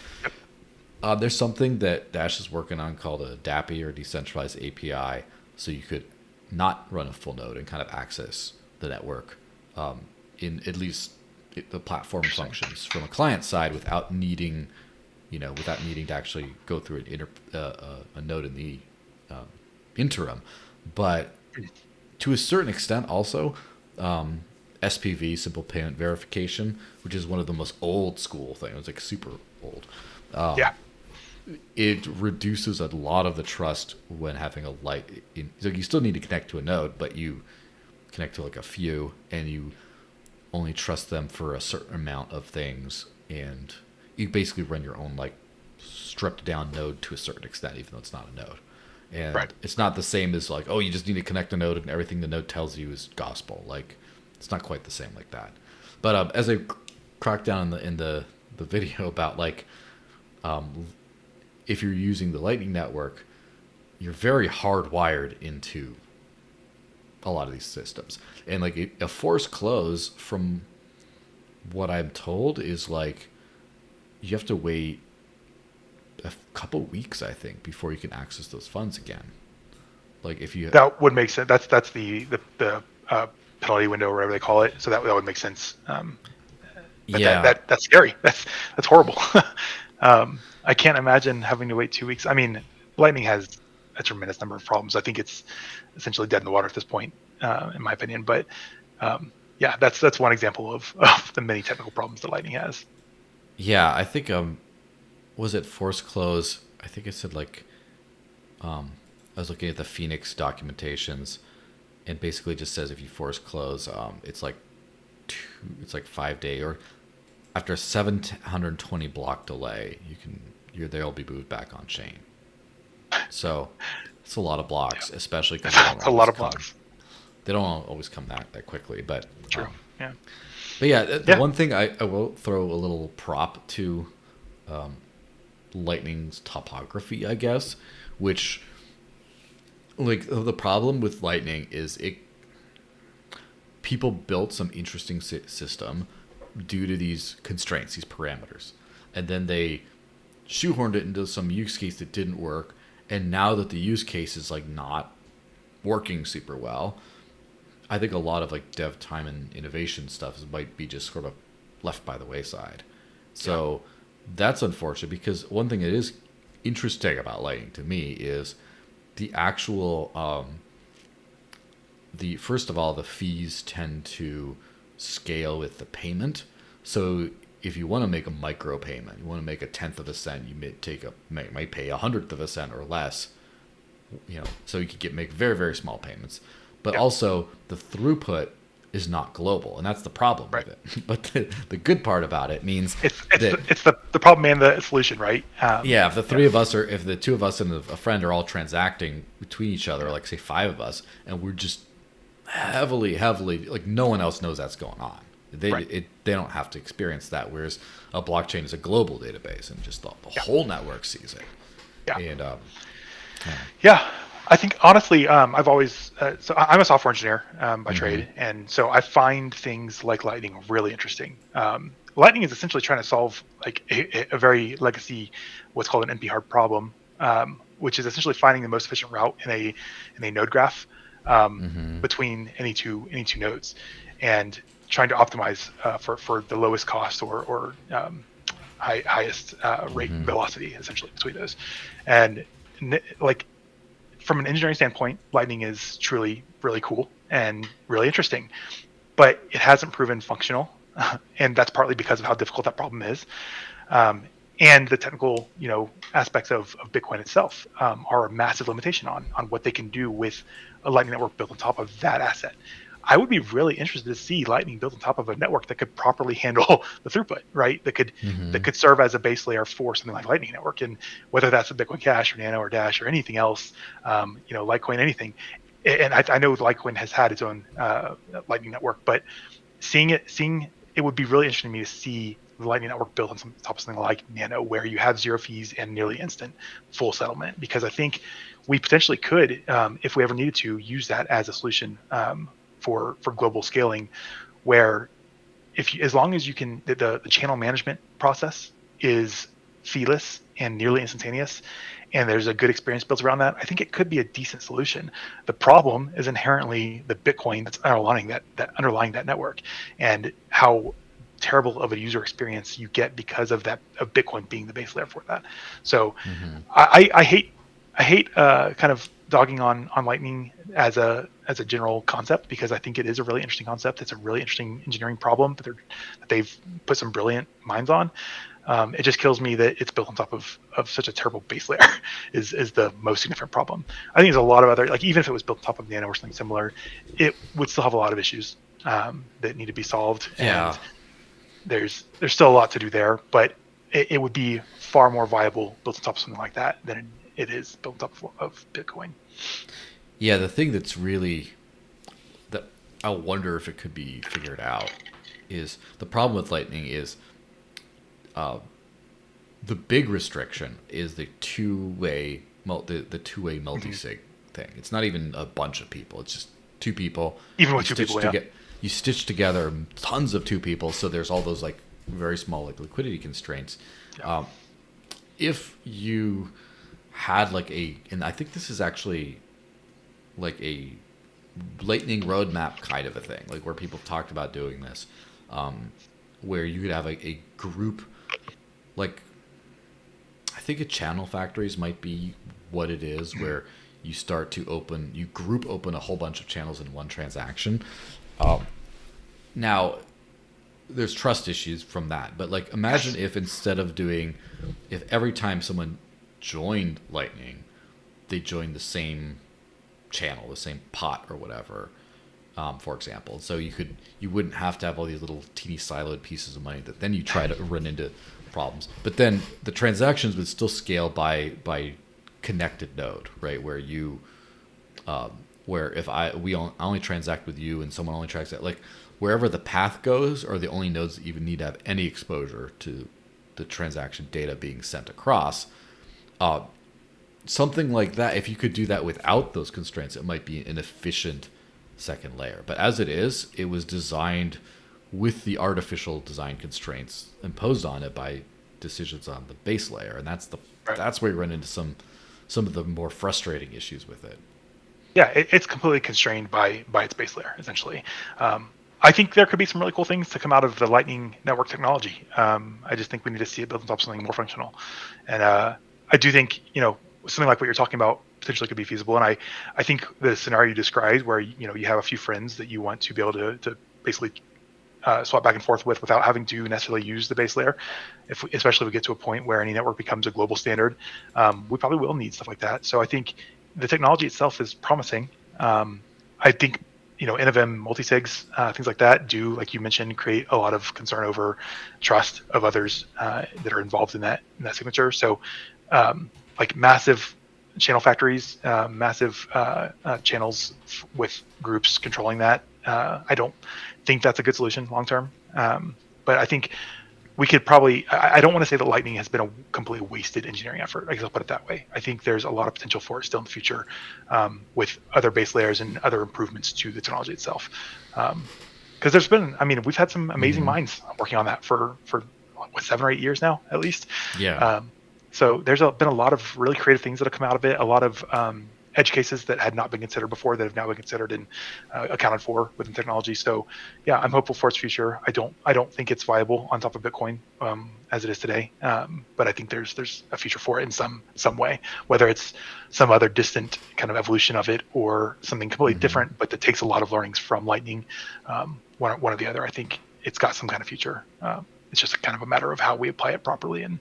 There's something that Dash is working on called a DAPI, or decentralized API, so you could not run a full node and kind of access the network in at least the platform functions from a client side without needing to actually go through a node in the interim. But to a certain extent also, SPV, simple payment verification, which is one of the most old school things, it's like super old. It reduces a lot of the trust when having a so you still need to connect to a node, but you connect to like a few, and you only trust them for a certain amount of things, and you basically run your own like stripped down node to a certain extent, even though it's not a node. And it's not the same as like, oh, you just need to connect a node and everything the node tells you is gospel. Like, it's not quite the same like that. But as I cracked down in the video about like, if you're using the Lightning Network, you're very hardwired into a lot of these systems. And like a forced close, from what I'm told, is like you have to wait a couple weeks, I think, before you can access those funds again. Like if you that would make sense. That's the penalty window, or whatever they call it. So that would make sense. That's scary. That's horrible. I can't imagine having to wait 2 weeks. I mean, Lightning has a tremendous number of problems. I think it's essentially dead in the water at this point, in my opinion. But yeah, that's one example of the many technical problems that Lightning has. Yeah, I think was it force close? I think it said like I was looking at the Phoenix documentations, and basically just says if you force close, it's like 5 day, or after a 720 block delay, they'll be moved back on chain. So it's a lot of blocks, especially because a lot of blocks. They don't always come that quickly, but true. Yeah. But yeah, the one thing I will throw a little prop to Lightning's topography, I guess, which like the problem with Lightning is people built some interesting system due to these constraints, these parameters, and then they shoehorned it into some use case that didn't work. And now that the use case is like not working super well, I think a lot of like dev time and innovation stuff might be just sort of left by the wayside. So that's unfortunate, because one thing that is interesting about Lightning to me is the actual first of all, the fees tend to scale with the payment. So if you want to make a micro payment, you want to make a 1/10 of a cent, you might pay 1/100 of a cent or less, so you could make very, very small payments. But also the throughput is not global, and that's the problem with it. But the good part about it means it's the problem and the solution, right? If the if the two of us and a friend are all transacting between each other, like say 5 of us, and we're just heavily, like no one else knows that's going on. They don't have to experience that, whereas a blockchain is a global database, and just the whole network sees it. And I think honestly, I've always so I'm a software engineer by trade, and so I find things like Lightning really interesting. Lightning is essentially trying to solve like a very legacy, what's called an NP-hard problem, which is essentially finding the most efficient route in a node graph between any two nodes, and trying to optimize for the lowest cost or highest rate velocity essentially between those. And like from an engineering standpoint, Lightning is truly really cool and really interesting, but it hasn't proven functional, and that's partly because of how difficult that problem is. And the technical, aspects of Bitcoin itself are a massive limitation on what they can do with a Lightning network built on top of that asset. I would be really interested to see Lightning built on top of a network that could properly handle the throughput, right? That could serve as a base layer for something like Lightning Network, and whether that's a Bitcoin Cash or Nano or Dash or anything else, Litecoin, anything. And I know Litecoin has had its own Lightning Network, but seeing it would be really interesting to me to see the Lightning Network built on top of something like Nano, where you have zero fees and nearly instant full settlement. Because I think we potentially could, if we ever needed to, use that as a solution for global scaling, where as long as you can, the channel management process is feeless and nearly instantaneous, and there's a good experience built around that, I think it could be a decent solution. The problem is inherently the Bitcoin that's underlying that network, and how terrible of a user experience you get because of Bitcoin being the base layer for that. So I hate kind of dogging on Lightning as a general concept, because I think it is a really interesting concept. It's a really interesting engineering problem that they've put some brilliant minds on. It just kills me that it's built on top of such a terrible base layer is the most significant problem. I think there's a lot of other, like, even if it was built on top of Nano or something similar, it would still have a lot of issues that need to be solved. Yeah. And there's still a lot to do there, but it would be far more viable built on top of something like that than it is built up of Bitcoin. Yeah, the thing that's really that I wonder if it could be figured out is the problem with Lightning is the big restriction is the two-way multi-sig thing. It's not even a bunch of people; it's just two people. Even with two people, you stitch together tons of two people, so there's all those like very small like liquidity constraints. Yeah. If you had like and I think this is actually like a Lightning roadmap kind of a thing, like where people talked about doing this, where you could have a group, like I think a channel factories might be what it is, where you start to group open a whole bunch of channels in one transaction. Now there's trust issues from that, but like imagine if if every time someone joined Lightning, they joined the same channel, the same pot or whatever, for example. So you wouldn't have to have all these little teeny siloed pieces of money that then you try to run into problems. But then the transactions would still scale by connected node, right? Where where if I only transact with you and someone only transacts, like wherever the path goes are the only nodes that even need to have any exposure to the transaction data being sent across. Something like that, if you could do that without those constraints, it might be an efficient second layer. But as it is, it was designed with the artificial design constraints imposed on it by decisions on the base layer, and that's where you run into some of the more frustrating issues with it. Yeah, it's completely constrained by its base layer, essentially. I think there could be some really cool things to come out of the Lightning Network technology. I just think we need to see it built on top of something more functional. And I do think, something like what you're talking about potentially could be feasible. And I think the scenario you described, where you have a few friends that you want to be able to basically swap back and forth without having to necessarily use the base layer, especially if we get to a point where any network becomes a global standard, we probably will need stuff like that. So I think the technology itself is promising. I think NVM multisigs, things like that, do, like you mentioned, create a lot of concern over trust of others that are involved in that signature. So like massive channel factories, massive channels with groups controlling that, I don't think that's a good solution long term. But I think we could probably, I don't want to say that Lightning has been a completely wasted engineering effort. I guess I'll put it that way. I think there's a lot of potential for it still in the future, with other base layers and other improvements to the technology itself. Because there's been, we've had some amazing minds working on that for 7 or 8 years now, at least. Yeah. So there's been a lot of really creative things that have come out of it. A lot of edge cases that had not been considered before that have now been considered and accounted for within technology. So yeah, I'm hopeful for its future. I don't think it's viable on top of Bitcoin as it is today, but I think there's a future for it in some way, whether it's some other distant kind of evolution of it or something completely different, but that takes a lot of learnings from Lightning, one or the other. I think it's got some kind of future. It's just kind of a matter of how we apply it properly and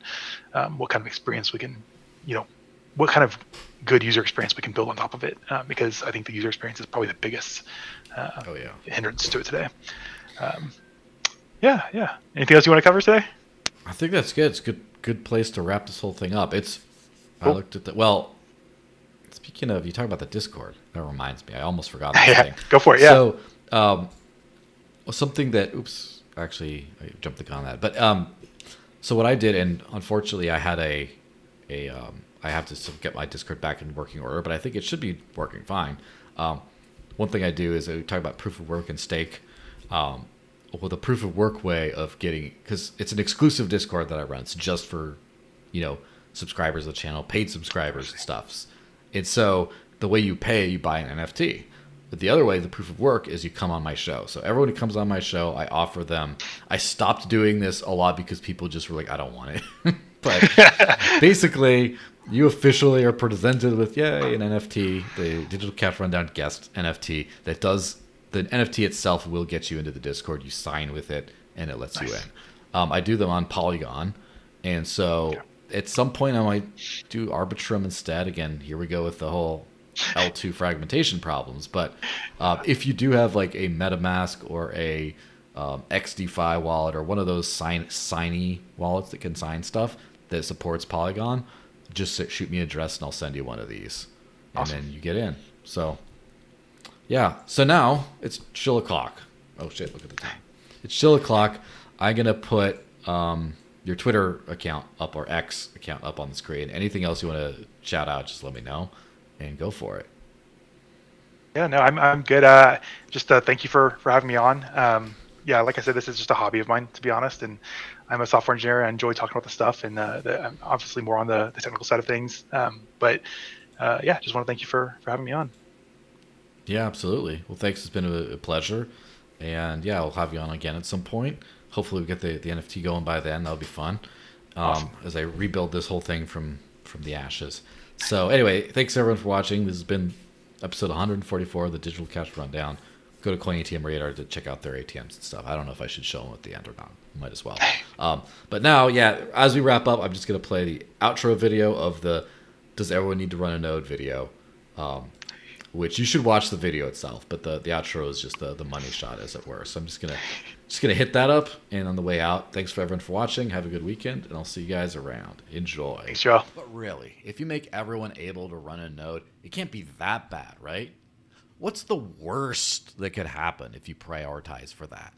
what kind of experience we can, what kind of good user experience we can build on top of it. Because I think the user experience is probably the biggest hindrance to it today. Yeah. Anything else you want to cover today? I think that's good. It's a good place to wrap this whole thing up. Cool. I looked at speaking of, you talk about the Discord. That reminds me. I almost forgot this thing. Go for it. Yeah. So, something that, actually, I jumped the gun on that. But so what I did, and unfortunately, I had I have to get my Discord back in working order, but I think it should be working fine. One thing I do is I talk about proof of work and stake. Well, the proof of work way of getting, because it's an exclusive Discord that I run. It's just for, subscribers of the channel, paid subscribers and stuffs. And so the way you pay, you buy an NFT. But the other way, the proof of work, is you come on my show. So everyone who comes on my show, I offer them. I stopped doing this a lot because people just were like, I don't want it. But basically, you officially are presented with, an NFT, the Digital Cash Rundown Guest NFT that does, the NFT itself will get you into the Discord. You sign with it, and it lets you in. I do them on Polygon. And so at some point, I might do Arbitrum instead. Again, here we go with the whole L2 fragmentation problems. But if you do have like a MetaMask or a XDeFi wallet or one of those signy wallets that can sign stuff that supports Polygon, just shoot me an address and I'll send you one of these. Awesome. And then you get in. So yeah. So now it's shill-o'clock. Oh shit, look at the time. It's shill-o'clock. I'm going to put your Twitter account up, or X account up on the screen. Anything else you want to shout out, just let me know and go for it. Yeah, no, I'm good. Just thank you for having me on. Like I said, this is just a hobby of mine, to be honest. And I'm a software engineer. I enjoy talking about the stuff, and I'm obviously more on the technical side of things. Just want to thank you for having me on. Yeah, absolutely. Well, thanks. It's been a pleasure. And yeah, I'll have you on again at some point. Hopefully we get the NFT going by then. That'll be fun. Awesome. As I rebuild this whole thing from the ashes. So anyway, thanks everyone for watching. This has been episode 144 of the Digital Cash Rundown. Go to CoinATMRadar to check out their ATMs and stuff. I don't know if I should show them at the end or not. Might as well. But now, as we wrap up, I'm just going to play the outro video of the Does Everyone Need to Run a Node video, which you should watch the video itself. But the outro is just the money shot, as it were. So I'm just gonna hit that up. And on the way out, thanks for everyone for watching. Have a good weekend, and I'll see you guys around. Enjoy. Thanks, Joe. But really, if you make everyone able to run a node, it can't be that bad, right? What's the worst that could happen if you prioritize for that?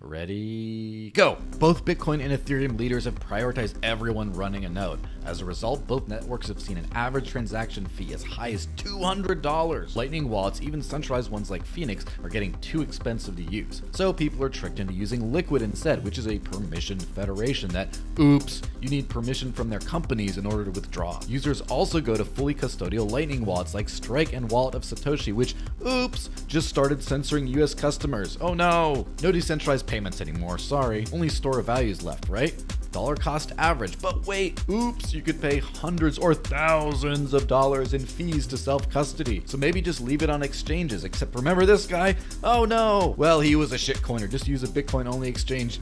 Ready, go! Both Bitcoin and Ethereum leaders have prioritized everyone running a node. As a result, both networks have seen an average transaction fee as high as $200. Lightning wallets, even centralized ones like Phoenix, are getting too expensive to use. So people are tricked into using Liquid instead, which is a permissioned federation that, you need permission from their companies in order to withdraw. Users also go to fully custodial Lightning wallets like Strike and Wallet of Satoshi, which, just started censoring US customers. Oh no! No decentralized payments anymore, sorry. Only store of values left, right? Dollar cost average, but wait, you could pay hundreds or thousands of dollars in fees to self-custody. So maybe just leave it on exchanges, except remember this guy? Oh no! Well, he was a shitcoiner, just use a Bitcoin-only exchange.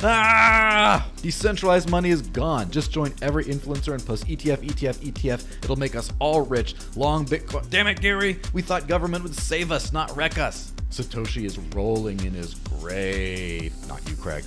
Decentralized money is gone. Just join every influencer and post ETF. It'll make us all rich. Long Bitcoin. Damn it, Gary! We thought government would save us, not wreck us. Satoshi is rolling in his grave. Not you, Craig.